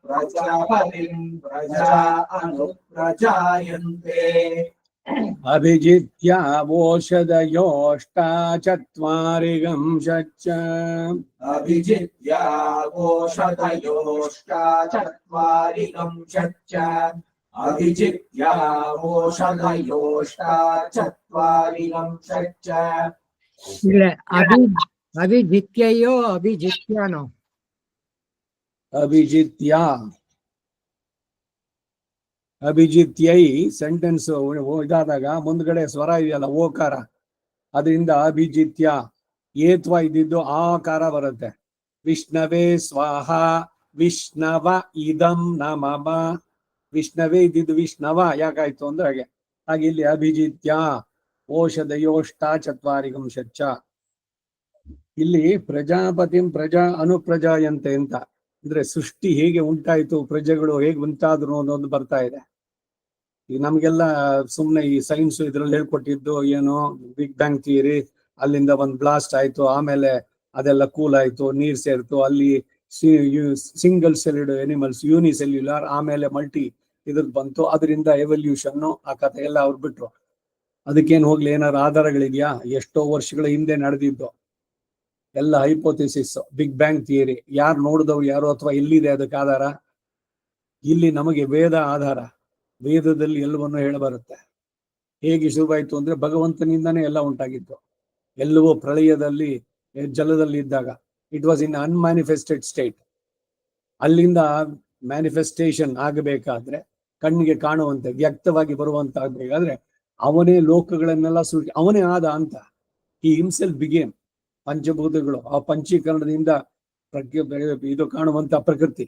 प्रजापतिं प्रजा अनुप्रजायन्ते अभिजित्यावोषधयोष्टा चत्वारिगंशच्च अभिजित्यावोषधयोष्टा चत्वारिगंशच्च अभिजित्यावोषधयोष्टा चत्वारिगंशच्च ಅಭಿಜಿತ್ಯಯೋ ಅಭಿಜಿತ್ಯಾನೋ ಅಭಿಜಿತ್ಯ ಅಭಿಜಿತ್ಯೈ ಸೆಂಟೆನ್ಸ್ ಇದಾದಾಗ ಮುಂದ್ಗಡೆ ಸ್ವರ ಇದೆಯಲ್ಲ ಓಕಾರ, ಅದರಿಂದ ಅಭಿಜಿತ್ಯ ಏತ್ವ ಇದ್ದಿದ್ದು ಆಕಾರ ಬರುತ್ತೆ. ವಿಷ್ಣವೇ ಸ್ವಾಹ ವಿಷ್ಣವ ಇದಂ ನಮಮ, ವಿಷ್ಣವೇ ಇದ್ದಿದ್ದು ವಿಷ್ಣವ ಯಾಕಾಯ್ತು ಅಂದ್ರೆ ಹಾಗೆ ಇಲ್ಲಿ ಅಭಿಜಿತ್ಯ ಓಷಧಯೋಷ್ಟ ಚತ್ವಾರಿಗಂಶಚ್ಚ. ಇಲ್ಲಿ ಪ್ರಜಾಪತಿಂ ಪ್ರಜಾ ಅನುಪ್ರಜಾಯಂತೆ ಅಂತ ಅಂದ್ರೆ ಸೃಷ್ಟಿ ಹೇಗೆ ಉಂಟಾಯ್ತು, ಪ್ರಜೆಗಳು ಹೇಗೆ ಉಂಟಾದ್ರು ಅನ್ನೋದು ಬರ್ತಾ ಇದೆ. ಈಗ ನಮ್ಗೆಲ್ಲ ಸುಮ್ನೆ ಈ ಸೈನ್ಸ್ ಇದ್ರಲ್ಲಿ ಹೇಳ್ಕೊಟ್ಟಿದ್ದು ಏನು, ಬಿಗ್ ಬ್ಯಾಂಗ್ ಥಿಯರಿ, ಅಲ್ಲಿಂದ ಒಂದು ಬ್ಲಾಸ್ಟ್ ಆಯ್ತು, ಆಮೇಲೆ ಅದೆಲ್ಲ ಕೂಲ್ ಆಯ್ತು, ನೀರ್ ಸೇರ್ತು, ಅಲ್ಲಿ ಸಿಂಗಲ್ ಸೆಲ್ಯುಡ್ ಎನಿಮಲ್ಸ್ ಯೂನಿಸೆಲ್ಯುಲಾರ್, ಆಮೇಲೆ ಮಲ್ಟಿ ಇದ್ರದ್ದು ಬಂತು, ಅದರಿಂದ ಎವಲ್ಯೂಷನ್ ಆ ಕಥೆ ಎಲ್ಲ ಅವ್ರು ಬಿಟ್ರು. ಅದಕ್ಕೇನು ಹೋಗ್ಲಿ, ಏನಾದ್ರು ಆಧಾರಗಳಿದ್ಯಾ? ಎಷ್ಟೋ ವರ್ಷಗಳ ಹಿಂದೆ ನಡೆದಿದ್ದು ಎಲ್ಲ ಹೈಪೋಥಿಸಿಸ್, ಬಿಗ್ ಬ್ಯಾಂಗ್ ಥಿಯರಿ. ಯಾರು ನೋಡಿದವ್ರು ಯಾರು ಅಥವಾ ಎಲ್ಲಿದೆ ಅದಕ್ಕೆ ಆಧಾರ? ಇಲ್ಲಿ ನಮಗೆ ವೇದ ಆಧಾರ. ವೇದದಲ್ಲಿ ಎಲ್ಲವನ್ನು ಹೇಳಬರುತ್ತೆ. ಹೇಗೆ ಶುರುವಾಯಿತು ಅಂದ್ರೆ ಭಗವಂತನಿಂದಾನೇ ಎಲ್ಲ ಉಂಟಾಗಿತ್ತು. ಎಲ್ಲವೂ ಪ್ರಳಯದಲ್ಲಿ ಜಲದಲ್ಲಿ ಇದ್ದಾಗ it was in unmanifested state. ಅಲ್ಲಿಂದ ಮ್ಯಾನಿಫೆಸ್ಟೇಷನ್ ಆಗಬೇಕಾದ್ರೆ, ಕಣ್ಣಿಗೆ ಕಾಣುವಂತೆ ವ್ಯಕ್ತವಾಗಿ ಬರುವಂತ ಆಗ್ಬೇಕಾದ್ರೆ ಅವನೇ ಲೋಕಗಳನ್ನೆಲ್ಲ ಸೃಷ್ಟಿ, ಅವನೇ ಆದ ಅಂತ. ಈ ಹಿಮ್ಸೆಲ್ಫ್ ಬಿಗೇನ್. ಪಂಚಭೂತಗಳು, ಆ ಪಂಚೀಕರಣದಿಂದ ಇದು ಕಾಣುವಂತ ಪ್ರಕೃತಿ,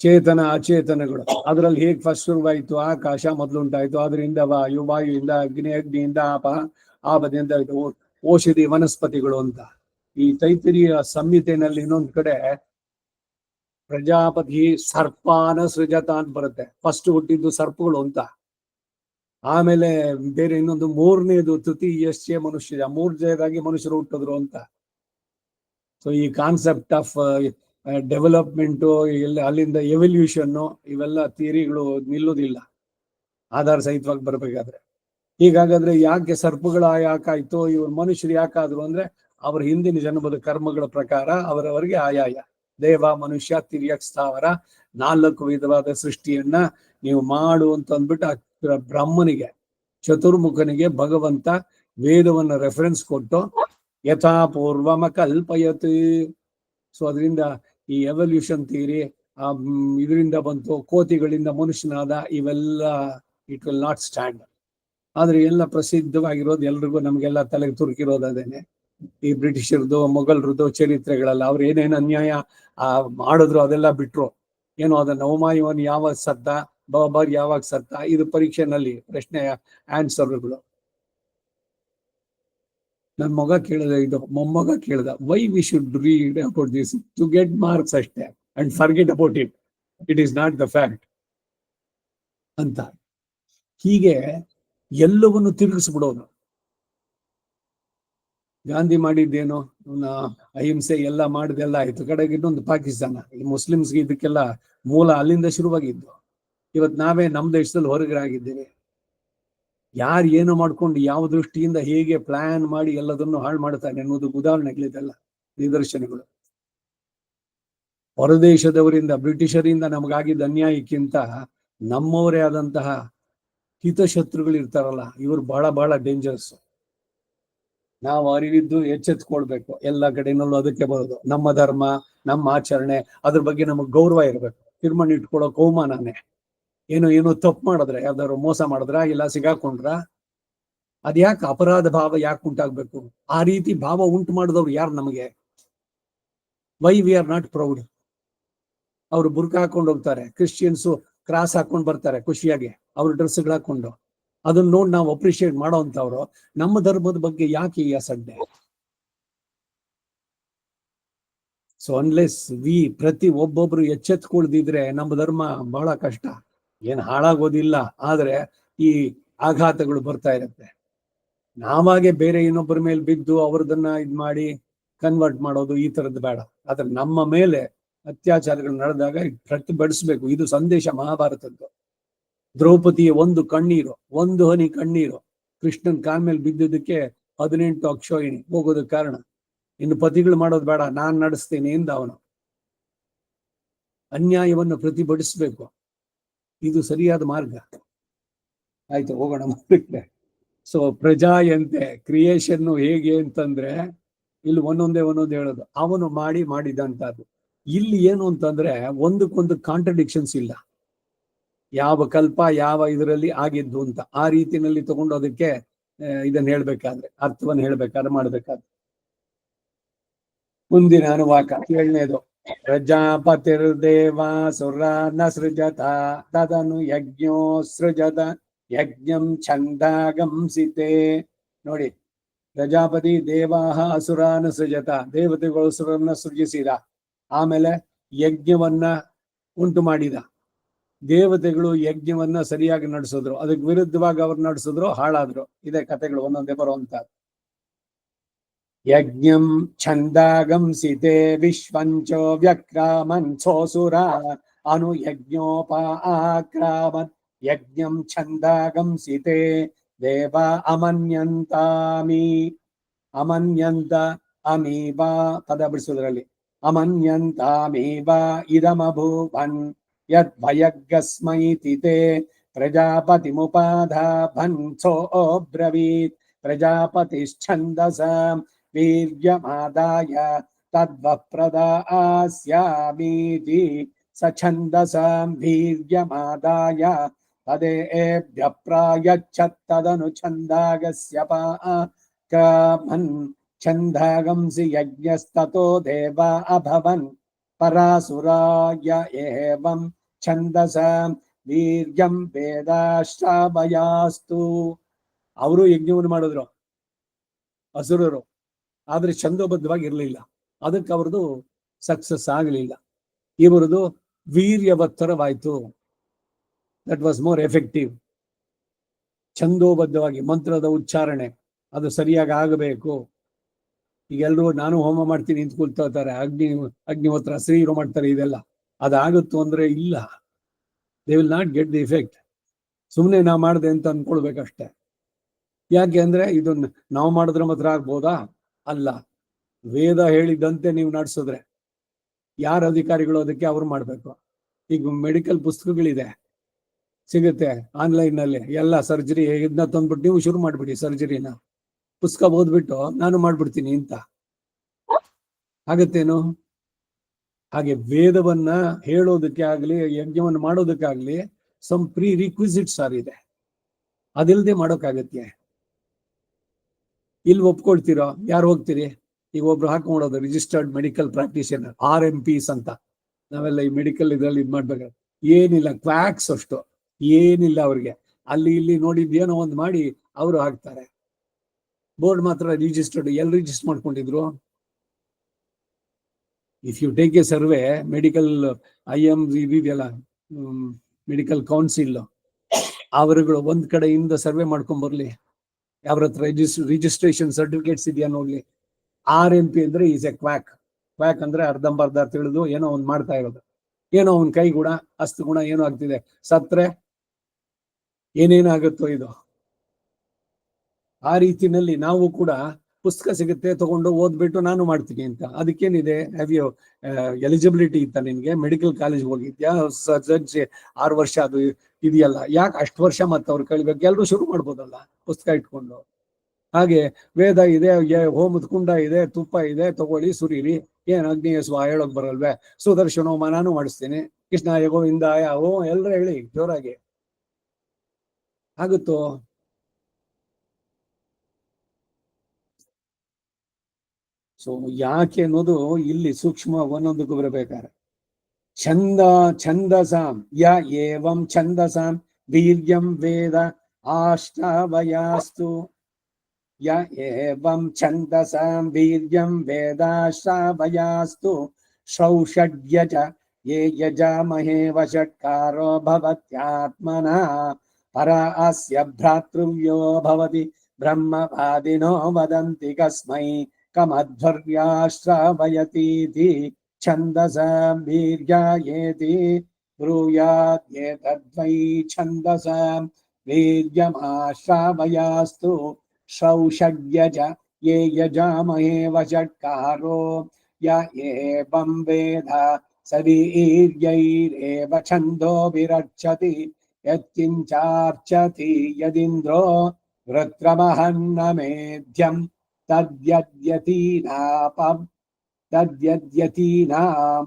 ಚೇತನ ಅಚೇತನಗಳು, ಅದರಲ್ಲಿ ಹೇಗೆ ಫಸ್ಟ್ ಶುರುವಾಯಿತು? ಆಕಾಶ ಮೊದಲು ಉಂಟಾಯಿತು, ಅದರಿಂದ ವಾಯು, ವಾಯುವಿಂದ ಅಗ್ನಿ, ಅಗ್ನಿಯಿಂದ ಆಪ, ಆಪದಿಂದ ಔಷಧಿ ವನಸ್ಪತಿಗಳು ಅಂತ. ಈ ತೈತಿರಿಯ ಸಂಹಿತೆಯಲ್ಲಿ ಇನ್ನೊಂದು ಕಡೆ ಪ್ರಜಾಪತಿ ಸರ್ಪಾನ ಸೃಜತ ಅಂತ ಬರುತ್ತೆ. ಫಸ್ಟ್ ಹುಟ್ಟಿದ್ದು ಸರ್ಪಗಳು ಅಂತ. ಆಮೇಲೆ ಬೇರೆ ಇನ್ನೊಂದು ಮೂರನೇದು ತೃತೀಯಶ್ಚೇ ಮನುಷ್ಯ, ಮೂರನೇದಾಗಿ ಮನುಷ್ಯರು ಹುಟ್ಟಿದ್ರು ಅಂತ. ಸೊ ಈ ಕಾನ್ಸೆಪ್ಟ್ ಆಫ್ ಡೆವಲಪ್ಮೆಂಟು, ಎಲ್ಲ ಅಲ್ಲಿಂದ ಎವಲ್ಯೂಷನ್ನು, ಇವೆಲ್ಲ ಥಿಯರಿಗಳು ನಿಲ್ಲುವುದಿಲ್ಲ ಆಧಾರ ಸಹಿತವಾಗಿ ಬರ್ಬೇಕಾದ್ರೆ. ಹೀಗಾಗಾದ್ರೆ ಯಾಕೆ ಸರ್ಪಗಳ ಯಾಕಾಯ್ತು, ಇವ್ರು ಮನುಷ್ಯರು ಯಾಕಾದ್ರು ಅಂದ್ರೆ ಅವ್ರ ಹಿಂದಿನ ಜನ್ಮದ ಕರ್ಮಗಳ ಪ್ರಕಾರ ಅವರವರಿಗೆ ಆಯಾಯ ದೇವ, ಮನುಷ್ಯ, ತಿರ್ಯಕ್, ಸ್ಥಾವರ 4 ವಿಧವಾದ ಸೃಷ್ಟಿಯನ್ನ ನೀವು ಮಾಡು ಅಂತ ಅಂದ್ಬಿಟ್ಟು ಬ್ರಹ್ಮನಿಗೆ, ಚತುರ್ಮುಖನಿಗೆ ಭಗವಂತ ವೇದವನ್ನ ರೆಫರೆನ್ಸ್ ಕೊಟ್ಟು ಯಥಾಪೂರ್ವಮ ಕಲ್ಪಯತ್. ಸೊ ಅದರಿಂದ ಈ ಎವಲ್ಯೂಷನ್ ಥಿಯರಿ ಇದರಿಂದ ಬಂತು, ಕೋತಿಗಳಿಂದ ಮನುಷ್ಯನಾದ, ಇವೆಲ್ಲ ಇಟ್ ವಿಲ್ ನಾಟ್ ಸ್ಟ್ಯಾಂಡ್. ಆದ್ರೆ ಎಲ್ಲ ಪ್ರಸಿದ್ಧವಾಗಿರೋದು ಎಲ್ರಿಗೂ ನಮ್ಗೆಲ್ಲ ತಲೆಗೆ ತುರುಕಿರೋದು ಅದೇನೆ. ಈ ಬ್ರಿಟಿಷರ್ದು, ಮೊಘಲರದ್ದು ಚರಿತ್ರೆಗಳೆಲ್ಲ ಅವ್ರು ಏನೇನು ಅನ್ಯಾಯ ಮಾಡಿದ್ರು ಅದೆಲ್ಲ ಬಿಟ್ರು. ಏನೋ ಅದನ್ನ ಹುಮಾಯೂನ್ ಯಾವಾಗ ಸತ್ತ, ಬಾಬರ್ ಯಾವಾಗ ಸತ್ತ, ಇದು ಪರೀಕ್ಷೆನಲ್ಲಿ ಪ್ರಶ್ನೆ ಆನ್ಸರ್ಗಳು. ನನ್ನ ಮಗ ಕೇಳಿದ, ಇದು ಮೊಮ್ಮಗ ಕೇಳಿದ, why we should read about this to get marks ಅಷ್ಟೇ and forget about it, it is not the fact ಅಂತ. ಹೀಗೆ ಎಲ್ಲವನ್ನು ತಿರುಗಿಸ್ಬಿಡೋದು. ಗಾಂಧಿ ಮಾಡಿದ್ದೇನು, ಅಹಿಂಸೆ ಎಲ್ಲ ಮಾಡಿದೆಲ್ಲ ಆಯ್ತು. ಕಡೆಗೆ ಇನ್ನೊಂದು ಪಾಕಿಸ್ತಾನ, ಈ ಮುಸ್ಲಿಮ್ಸ್ಗೆ ಇದಕ್ಕೆಲ್ಲ ಮೂಲ ಅಲ್ಲಿಂದ ಶುರುವಾಗಿದ್ದು. ಇವತ್ತು ನಾವೇ ನಮ್ಮ ದೇಶದಲ್ಲಿ ಹೊರಗರಾಗಿದ್ದೇವೆ. ಯಾರು ಏನು ಮಾಡ್ಕೊಂಡು ಯಾವ ದೃಷ್ಟಿಯಿಂದ ಹೇಗೆ ಪ್ಲಾನ್ ಮಾಡಿ ಎಲ್ಲದನ್ನು ಹಾಳು ಮಾಡ್ತಾನೆ ಅನ್ನೋದು ಉದಾಹರಣೆಗಳಿದೆಲ್ಲ, ನಿದರ್ಶನಗಳು. ಹೊರದೇಶದವರಿಂದ, ಬ್ರಿಟಿಷರಿಂದ ನಮಗಾಗಿದ್ದ ಅನ್ಯಾಯಕ್ಕಿಂತ ನಮ್ಮವರೇ ಆದಂತಹ ಹಿತಶತ್ರುಗಳು ಇರ್ತಾರಲ್ಲ, ಇವರು ಬಹಳ ಬಹಳ ಡೇಂಜರಸ್. ನಾವು ಅರಿವಿದ್ದು ಎಚ್ಚೆತ್ಕೊಳ್ಬೇಕು. ಎಲ್ಲ ಕಡೆನಲ್ಲೂ ಅದಕ್ಕೆ ಬರೋದು. ನಮ್ಮ ಧರ್ಮ, ನಮ್ಮ ಆಚರಣೆ, ಅದ್ರ ಬಗ್ಗೆ ನಮಗೆ ಗೌರವ ಇರಬೇಕು. ತೀರ್ಮಾನ ಇಟ್ಕೊಳ್ಳೋಕೆ ಅವಮಾನನೇ. ಏನೋ ತಪ್ಪು ಮಾಡಿದ್ರೆ, ಯಾವ್ದಾದ್ರು ಮೋಸ ಮಾಡಿದ್ರ, ಇಲ್ಲ ಸಿಗಾಕೊಂಡ್ರ, ಅದ್ಯಾಕೆ ಅಪರಾಧ ಭಾವ ಯಾಕೆ ಉಂಟಾಗ್ಬೇಕು? ಆ ರೀತಿ ಭಾವ ಉಂಟು ಮಾಡಿದವ್ರು ಯಾರು ನಮಗೆ? Why we are not proud? ಅವರು ಬುರ್ಕ ಹಾಕೊಂಡು ಹೋಗ್ತಾರೆ, ಕ್ರಿಶ್ಚಿಯನ್ಸು ಕ್ರಾಸ್ ಹಾಕೊಂಡು ಬರ್ತಾರೆ ಖುಷಿಯಾಗಿ ಅವ್ರ ಡ್ರೆಸ್ಗಳು ಹಾಕೊಂಡು. ಅದನ್ನ ನೋಡಿ ನಾವು ಅಪ್ರಿಷಿಯೇಟ್ ಮಾಡೋ ಅಂತವ್ರು ನಮ್ಮ ಧರ್ಮದ ಬಗ್ಗೆ ಯಾಕೆ ಈ ಅಸಡ್ಡೆ? ಸೊ ಅನ್ಲೆಸ್ ವಿ ಪ್ರತಿ ಒಬ್ಬೊಬ್ರು ಎಚ್ಚೆತ್ಕೊಳ್ದಿದ್ರೆ ನಮ್ಮ ಧರ್ಮ ಬಹಳ ಕಷ್ಟ. ಏನ್ ಹಾಳಾಗೋದಿಲ್ಲ, ಆದ್ರೆ ಈ ಆಘಾತಗಳು ಬರ್ತಾ ಇರುತ್ತೆ. ನಾವಾಗೆ ಬೇರೆ ಇನ್ನೊಬ್ಬರ ಮೇಲೆ ಬಿದ್ದು ಅವ್ರದನ್ನ ಇದ್ ಮಾಡಿ ಕನ್ವರ್ಟ್ ಮಾಡೋದು, ಈ ತರದ್ದು ಬೇಡ. ಆದ್ರೆ ನಮ್ಮ ಮೇಲೆ ಅತ್ಯಾಚಾರಗಳು ನಡೆದಾಗ ಪ್ರತಿಭಟಿಸ್ಬೇಕು. ಇದು ಸಂದೇಶ ಮಹಾಭಾರತದ್ದು. ದ್ರೌಪದಿಯ ಒಂದು ಹನಿ ಕಣ್ಣೀರು ಕೃಷ್ಣನ್ ಕಾಲ್ ಮೇಲೆ ಬಿದ್ದಿದ್ದಕ್ಕೆ 18 ಅಕ್ಷೋಹಿಣಿ ಹೋಗೋದಕ್ಕೆ ಕಾರಣ. ಇನ್ನು ಪತಿಗಳು ಮಾಡೋದು ಬೇಡ, ನಾನ್ ನಡೆಸ್ತೇನೆ ಎಂದ ಅವನು. ಅನ್ಯಾಯವನ್ನು ಪ್ರತಿಭಟಿಸ್ಬೇಕು, ಇದು ಸರಿಯಾದ ಮಾರ್ಗ. ಆಯ್ತು, ಹೋಗೋಣ ಮುಂದಕ್ಕೆ. ಸೊ ಪ್ರಜಾಯಂತೆ ಕ್ರಿಯೇಷನ್ ಹೇಗೆ ಅಂತಂದ್ರೆ ಇಲ್ಲಿ ಒಂದೊಂದೇ ಹೇಳೋದು, ಅವನು ಮಾಡಿದಂತದ್ದು. ಇಲ್ಲಿ ಏನು ಅಂತಂದ್ರೆ ಒಂದಕ್ಕೊಂದು ಕಾಂಟ್ರಡಿಕ್ಷನ್ಸ್ ಇಲ್ಲ. ಯಾವ ಕಲ್ಪ ಯಾವ ಇದರಲ್ಲಿ ಆಗಿದ್ದು ಅಂತ ಆ ರೀತಿಯಲ್ಲಿ ತಗೊಂಡು ಅದಕ್ಕೆ ಇದನ್ನ ಹೇಳ್ಬೇಕಾದ್ರೆ, ಅರ್ಥವನ್ನು ಹೇಳ್ಬೇಕಾದ್ರೆ ಮಾಡ್ಬೇಕಾದ್ರೆ. ಮುಂದಿನ ಅನುವಾಕ 7ನೇದು. ಪ್ರಜಾಪತಿರ್ದೇವಾಸುರಾನ್ ಸೃಜತ ತದನು ಯಜ್ಞೋ ಸೃಜತ ಯಜ್ಞಂ ಛಂದಾಗಂಸಿತೆ. ನೋಡಿ, ಪ್ರಜಾಪತಿ ದೇವಾಹ ಅಸುರಾನ್ ಸೃಜತ, ದೇವತೆಗಳು ಅಸುರನ್ನ ಸೃಜಿಸಿದ, ಆಮೇಲೆ ಯಜ್ಞವನ್ನ ಉಂಟು ಮಾಡಿದ. ದೇವತೆಗಳು ಯಜ್ಞವನ್ನ ಸರಿಯಾಗಿ ನಡೆಸಿದ್ರು, ಅದಕ್ಕೆ ವಿರುದ್ಧವಾಗಿ ಅವ್ರು ನಡೆಸಿದ್ರು, ಹಾಳಾದ್ರು. ಇದೇ ಕಥೆಗಳು ಒಂದೊಂದೇ ಬರುವಂತ. ಯಜ್ಞಂ ಛಂದಾಗಂಸಿತೆ ವಿಶ್ವಂಚೋ ವ್ಯಕ್ರಾಮನ್ ಸೋಸುರ ಅನು ಯಜ್ಞೋಪಾಕ್ರಾಮನ್ ಯಜ್ಞಂ ಛಂದಾಗಂಸಿತೆ ದೇವ ಅಮನ್ಯಂತ ಅಮೀಬಾ ಪದ ಬಿಡಿಸೋದ್ರಲ್ಲಿ ಅಮನ್ಯಂತಾಮೀಬಾ ಇದಮಭೂವನ್ ಯದ್ ಭಯಗ್ಗಸ್ಮೈತಿ ತೇ ಪ್ರಜಾಪತಿಮುಪಾಧಾಭನ್ ಸೋಬ್ರವೀತ್ ಪ್ರಜಾಪತಿಶ್ಛಂದಸ ವೀರ್ಯಮಾದಾಯ ತದ್ವಪ್ರದಾಸ್ಯಾಮೀತಿ ಸ ಛಂದಸಾಂ ವೀರ್ಯಮಾದಾಯ ತದೇಭ್ಯ ಪ್ರಾಯಚ್ಛತ್ತದನು ಛಂದಾಗಸ್ಯ ಪಾಕಮನ್ ಛಂದಾಗಂಸಿ ಯಜ್ಞಸ್ತತೋ ದೇವ ಅಭವನ್ ಪರಾಸುರಾಯ ಏವಂ ಛಂದಸಾಂ ವೀರ್ಯಂ ವೇದಾಶ್ರಾವಯಾಸ್ತು. ಅವರು ಯಜ್ಞವನ್ನು ಮಾಡಿದ್ರು ಅಸುರರು, ಆದ್ರೆ ಛಂದೋಬದ್ಧವಾಗಿ ಇರಲಿಲ್ಲ, ಅದಕ್ಕೆ ಅವ್ರದ್ದು ಸಕ್ಸಸ್ ಆಗಲಿಲ್ಲ. ಇವರದು ವೀರ್ಯವತ್ತರವಾಯ್ತು. That was more effective. ಛಂದೋಬದ್ಧವಾಗಿ ಮಂತ್ರದ ಉಚ್ಚಾರಣೆ ಅದು ಸರಿಯಾಗಿ ಆಗಬೇಕು. ಈಗ ಎಲ್ರು ನಾನು ಹೋಮ ಮಾಡ್ತೀನಿ ಅಂತ ಕೂಳ್ತಾರೆ, ಅಗ್ನಿಹೋತ್ರ ಶ್ರೀರು ಮಾಡ್ತಾರೆ, ಇದೆಲ್ಲ ಅದಾಗುತ್ತೋ ಅಂದ್ರೆ ಇಲ್ಲ. They will not get the effect. ಸುಮ್ಮನೆ ನಾ ಮಾಡಿದೆ ಅಂತ ಅನ್ಕೊಳ್ಬೇಕಷ್ಟೆ. ಯಾಕೆ ಅಂದ್ರೆ ಇದನ್ನ ನಾವು ಮಾಡಿದ್ರೆ ಮಾತ್ರ ಆಗ್ಬೋದಾ? ಅಲ್ಲ, ವೇದ ಹೇಳಿದಂತೆ ನೀವು ನಡೆಸಿದ್ರೆ ಯಾರ ಅಧಿಕಾರಿಗಳು ಅದಕ್ಕೆ ಅವ್ರು ಮಾಡ್ಬೇಕು. ಈಗ ಮೆಡಿಕಲ್ ಪುಸ್ತಕಗಳಿದೆ, ಸಿಗುತ್ತೆ ಆನ್ಲೈನ್ ನಲ್ಲಿ, ಎಲ್ಲ ಸರ್ಜರಿ ಇದನ್ನ ತಂದ್ಬಿಟ್ಟು ನೀವು ಶುರು ಮಾಡ್ಬಿಡಿ ಸರ್ಜರಿನ. ಪುಸ್ತಕ ಓದ್ಬಿಟ್ಟು ನಾನು ಮಾಡ್ಬಿಡ್ತೀನಿ ಅಂತ ಆಗತ್ತೇನು? ಹಾಗೆ ವೇದವನ್ನ ಹೇಳೋದಕ್ಕೆ ಆಗ್ಲಿ ಯಜ್ಞವನ್ನು ಮಾಡೋದಕ್ಕಾಗ್ಲಿ ಸಮ್ ಪ್ರೀ ರಿಕ್ವಿಸಿಟ್ಸ್ ಇದೆ, ಅದಿಲ್ಲದೆ ಮಾಡೋಕ್ಕಾಗತ್ತೆ. ಇಲ್ಲಿ ಒಪ್ಕೊಳ್ತೀರೋ? ಯಾರು ಹೋಗ್ತೀರಿ? ಈಗ ಒಬ್ರು ಹಾಕೊಂಡೋದು ರಿಜಿಸ್ಟರ್ಡ್ ಮೆಡಿಕಲ್ ಪ್ರಾಕ್ಟೀಷನರ್, RMPs ಅಂತ. ನಾವೆಲ್ಲ ಈ ಮೆಡಿಕಲ್ ಇದ್ರಲ್ಲಿ ಇದ್ ಮಾಡ್ಬೇಕಾದ್ರೆ ಏನಿಲ್ಲ, ಕ್ವಾಕ್ಸ್ ಅಷ್ಟು ಏನಿಲ್ಲ ಅವ್ರಿಗೆ. ಅಲ್ಲಿ ಇಲ್ಲಿ ನೋಡಿದ್ದೇನೋ ಒಂದು ಮಾಡಿ ಅವರು ಹಾಕ್ತಾರೆ. ಬೋರ್ಡ್ ಮಾತ್ರ ರಿಜಿಸ್ಟರ್ಡ್. ಎಲ್ಲಿ ರಿಜಿಸ್ಟರ್ ಮಾಡ್ಕೊಂಡಿದ್ರು? If you take a survey, medical IM ಇದೆಯಲ್ಲ, ಮೆಡಿಕಲ್ ಕೌನ್ಸಿಲ್, ಅವರುಗಳು ಒಂದ್ ಕಡೆಯಿಂದ ಸರ್ವೆ ಮಾಡ್ಕೊಂಡ್ ಬರ್ಲಿ, ಅವ್ರ ಹತ್ರ ರಿಜಿಸ್ಟ್ರೇಷನ್ ಸರ್ಟಿಫಿಕೇಟ್ಸ್ ಇದೆಯಾ ನೋಡ್ಲಿ. RMP ಅಂದ್ರೆ ಈಸ್ ಎ ಕ್ವಾಕ್ ಅಂದ್ರೆ ಅರ್ಧಂಬರ್ಧ ತಿಳಿದು ಏನೋ ಒಂದ್ ಮಾಡ್ತಾ ಇರೋದು. ಏನೋ ಒಂದ್ ಕೈ ಗುಣ ಅಸ್ತು ಗುಣ ಏನೋ ಆಗ್ತಿದೆ, ಸತ್ರೆ ಏನೇನಾಗುತ್ತೋ ಇದು. ಆ ರೀತಿನಲ್ಲಿ ನಾವು ಕೂಡ ಪುಸ್ತಕ ಸಿಗುತ್ತೆ ತಗೊಂಡು ಓದ್ಬಿಟ್ಟು ನಾನು ಮಾಡ್ತೀನಿ ಅಂತ. ಅದಕ್ಕೇನಿದೆ? ಹ್ಯಾವ್ ಯು ಎಲಿಜಿಬಿಲಿಟಿ ಇತ್ತ ನಿನ್ಗೆ? ಮೆಡಿಕಲ್ ಕಾಲೇಜ್ ಹೋಗಿದ್ಯಾ? ಸರ್ಜರಿ 6 ವರ್ಷ ಅದು ಇದೆಯಲ್ಲ, ಯಾಕೆ ಅಷ್ಟು ವರ್ಷ ಮತ್ತೆ ಅವ್ರು ಕಳಿಬೇಕು? ಎಲ್ರು ಶುರು ಮಾಡ್ಬೋದಲ್ಲ ಪುಸ್ತಕ ಇಟ್ಕೊಂಡು. ಹಾಗೆ ವೇದ ಇದೆ, ಹೋಮದ ಕುಂಡ ಇದೆ, ತುಪ್ಪ ಇದೆ, ತಗೊಳ್ಳಿ ಸುರೀರಿ. ಏನ್ ಅಗ್ನಿಯ ಸ್ವ ಹೇಳೋಕ್ ಬರಲ್ವೇ? ಸುದರ್ಶನೋಮ ನಾನು ಮಾಡಿಸ್ತೀನಿ, ಕೃಷ್ಣಾಯ ಗೋವಿಂದಾಯ ಓ ಎಲ್ರು ಹೇಳಿ ಜೋರಾಗಿ. ಆಗುತ್ತೋ? ಸೊ ಯಾಕೆ ಅನ್ನೋದು ಇಲ್ಲಿ ಸೂಕ್ಷ್ಮ ಒಂದೊಂದಕ್ಕೂ ಬರಬೇಕಾರೆ. ಛಂದಸಾಂ ಯ ಏವಂ ಛಂದಸಾಂ ವೀರ್ಯಂ ವೇದ ಆಶ್ರಾವಯಾಸ್ತು. ಯ ಏವಂ ಛಂದಸಾಂ ವೀರ್ಯಂ ವೇದಾಶ್ರಾವಯಾಸ್ತು ಷೌಷಡ್ಯಜ ಯೇ ಯಜಾಮಹೇ ವಷಟ್ಕಾರೋ ಭವತ್ಯಾತ್ಮನಃ ಪರ ಅಸ್ಯ ಭ್ರಾತೃವ್ಯೋ ಭವತಿ ಬ್ರಹ್ಮವಾದಿನೋ ವದಂತಿ ಕಸ್ಮೈ ಕಮಧ್ವರ್ಯಾಶ್ರಾವಯತೀತಿ ಛಂದಸಾಂ ವೀರ್ಯಾಯೇತಿ ಬ್ರೂಯಾದ್ಯೇತದ್ವೈ ಛಂದಸಾಂ ವೀರ್ಯಮಾಶ್ರಾವಯಾಸ್ತು ಶ್ರೌಷಗ್ಯಜ ಯೇ ಯಜಾಮಹೇ ವಷಟ್ಕಾರೋ ಯ ಏವಂ ವೇದ ಸ ವೀರ್ಯೈರೇವ ಛಂದೋ ವಿರಕ್ಷತಿ ಯತ್ಕಿಂಚಾರ್ಚತಿ ಯದಿಂದ್ರೋ ವೃತ್ರಮಹನ್ನಮೇಧ್ಯಂ ತದ್ಯದ್ಯತೀನಾಂ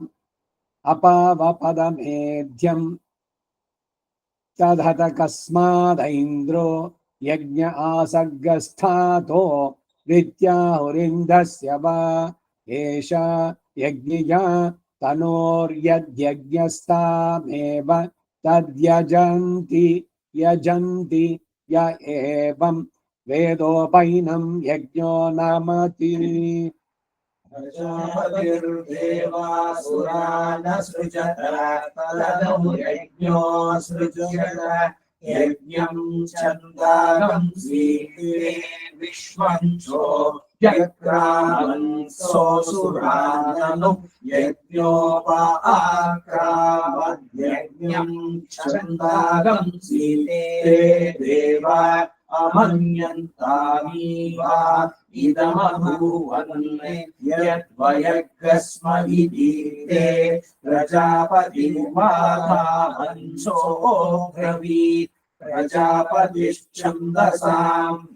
ಅಪಾವಪದಮೇಧ್ಯಂ ತದತ ಕಸ್ಮಾದೈಂದ್ರೋ ಯಜ್ಞ ಆಸರ್ಗಸ್ಥಾತೋ ವಿದ್ಯಾಹುರಿಂದಸ್ಯ ವಾ ಏಷ ಯಜ್ಞಿಯ ತನೋರ್ಯದ್ಯಜ್ಞಸ್ತಾಮೇವ ತದ್ಯಜಂತಿ ಯಜಂತಿ ಯ ಏವಂ ವೇದೋಪೈನಂ ಯಜ್ಞೋ ನಾಮತಿ. ಪ್ರಜಾಪತಿರ್ದೇವಾಸುರಾನ್ ಸೃಜತ ತದನು ಯಜ್ಞೋ ಸೃಜ್ಯತ ಯಜ್ಞಂ ಛಂದಾಗಂ ಸ್ವೀಕೃತೆ ವಿಶ್ವಂಚೋ ಯಕ್ರಾಮನ್ ಸೋಸುರಾನನು ಯಜ್ಞೋಪಾಕ್ರಾಮದ್ಯಜ್ಞಂ ಛಂದಾಗಂ ಸ್ವೀಕೃತೆ ದೇವ ಅಮನ್ಯಂತಾಮೀವಾ ಇದಮಭೂವನ್ನೇ ಯದ್ವಯಗ್ಗಸ್ಮವಿದೀತೆ ಪ್ರಜಾಪತಿರ್ವಾಧಾವಂಸೋ ಬ್ರವೀತ್ ಪ್ರಜಾಪತಿಶ್ಛಂದಸಾಂ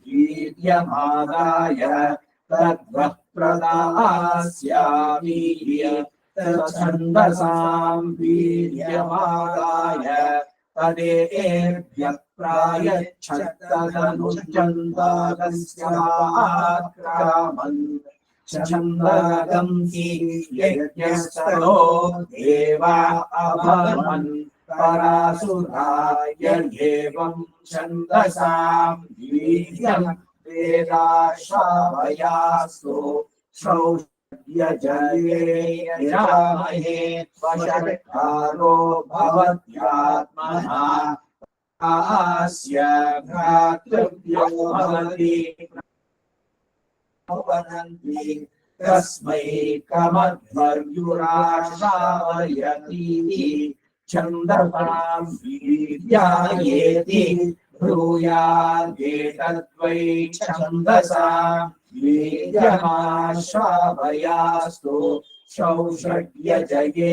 ವೀರ್ಯಮಾದಾಯ ತದ್ವಃ ಪ್ರದಾಸ್ಯಾಮೀರ್ಯ ಛಂದಸಾಂ ವೀರ್ಯಮಾದಾಯ ತದೇಭ್ಯಃ ಪ್ರಾಯಚ್ಛತ್ತದನುಚ್ಛಂದಾಗಸ್ಯಾಕ್ರಾಮನ್ ಛಂದಾಗಂ ಹಿ ಯಜ್ಞಸ್ಥಳೋ ದೇವಾ ಅಭವನ್ ಪರಾಸುರಾಯ ಏವಂ ಛಂದಸಾಂ ವೀರ್ಯಂ ವೇದಾಶ್ರಾವಯಾಸ್ತು ಶ್ರೌಷಗ್ಯಜಯೇ ಯಜಾಮಹೇ ವಷಟ್ಕಾರೋ ಭವತ್ಯಾತ್ಮನಃ ಆಸ್ಯ ಭ್ರಾತೃಭ್ಯೋ ಭವತಿ ವದಂತಿ ತಸ್ಮೈ ಕಮಧ್ವರ್ಯುರಾಶ್ರಾವಯತೀತಿ ಛಂದಸಾಂ ವೀರ್ಯಾಯೇತಿ ಬ್ರೂಯಾದೇತದ್ವೈ ಛಂದಸಾಂ ವೀರ್ಯಮಾಶ್ರಾವಯಾಸ್ತು ಶ್ರೌಷಗ್ಯಜಯೇ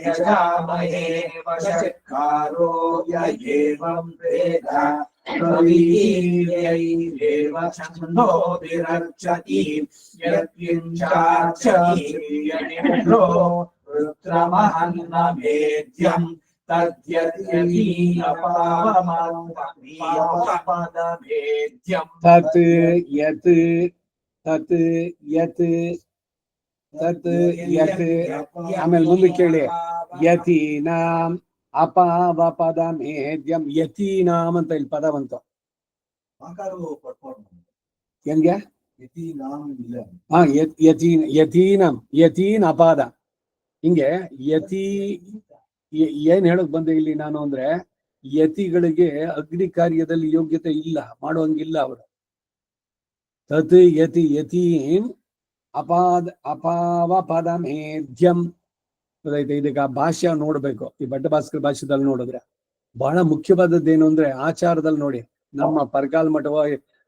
ಯಜಾಮಹೇ ವಷಟ್ಕಾರೋ ಯ ಏವಂ ವೇದ ಪ್ರವೀರ್ಯೈರೇವ ಛಂದೋ ವಿರಕ್ಷತಿ ಯತ್ಕಿಂಚಾರ್ಚತಿ ಯದಿಂದ್ರೋ ವೃತ್ರಮಹನ್ನಮೇಧ್ಯಂ ತದ್ಯತೀನಪಾವಮಪದಮೇಧ್ಯಂ ತತ್ ಯತ್ ತತ್ ಯತ್ ತತ್ ಯತ್ ಆಮೇಲೆ ಮುಂದೆ ಕೇಳಿ ಯತೀನಾಂ ಅಪಾವಪದಮೇಧ್ಯಂ ಯತೀನಾಂ ಅಂತ ಇಲ್ಲಿ ಪದ ಬಂತು. ಹೆಂಗೆ? ಹಾ, ಯತೀನಂ ಯತೀನ್ ಅಪಾದ ಹಿಂಗೆ ಯತಿ ಏನ್ ಹೇಳಕ್ ಬಂದೆ ಇಲ್ಲಿ ನಾನು ಅಂದ್ರೆ, ಯತಿಗಳಿಗೆ ಅಗ್ನಿ ಕಾರ್ಯದಲ್ಲಿ ಯೋಗ್ಯತೆ ಇಲ್ಲ, ಮಾಡುವಂಗಿಲ್ಲ ಅವರು. ತತ್ ಯತಿ ಯತೀನ್ ಅಪಾವಪದಮೇಧ್ಯಂ. ಇದಕ್ಕೆ ಆ ಭಾಷ್ಯ ನೋಡ್ಬೇಕು. ಈ ಭಟ್ಟಭಾಸ್ಕರ ಭಾಷ್ಯದಲ್ಲಿ ನೋಡಿದ್ರೆ ಬಹಳ ಮುಖ್ಯವಾದದ್ದೇನು ಅಂದ್ರೆ, ಆಚಾರದಲ್ಲಿ ನೋಡಿ, ನಮ್ಮ ಪರ್ಕಾಲ್ ಮಠವೋ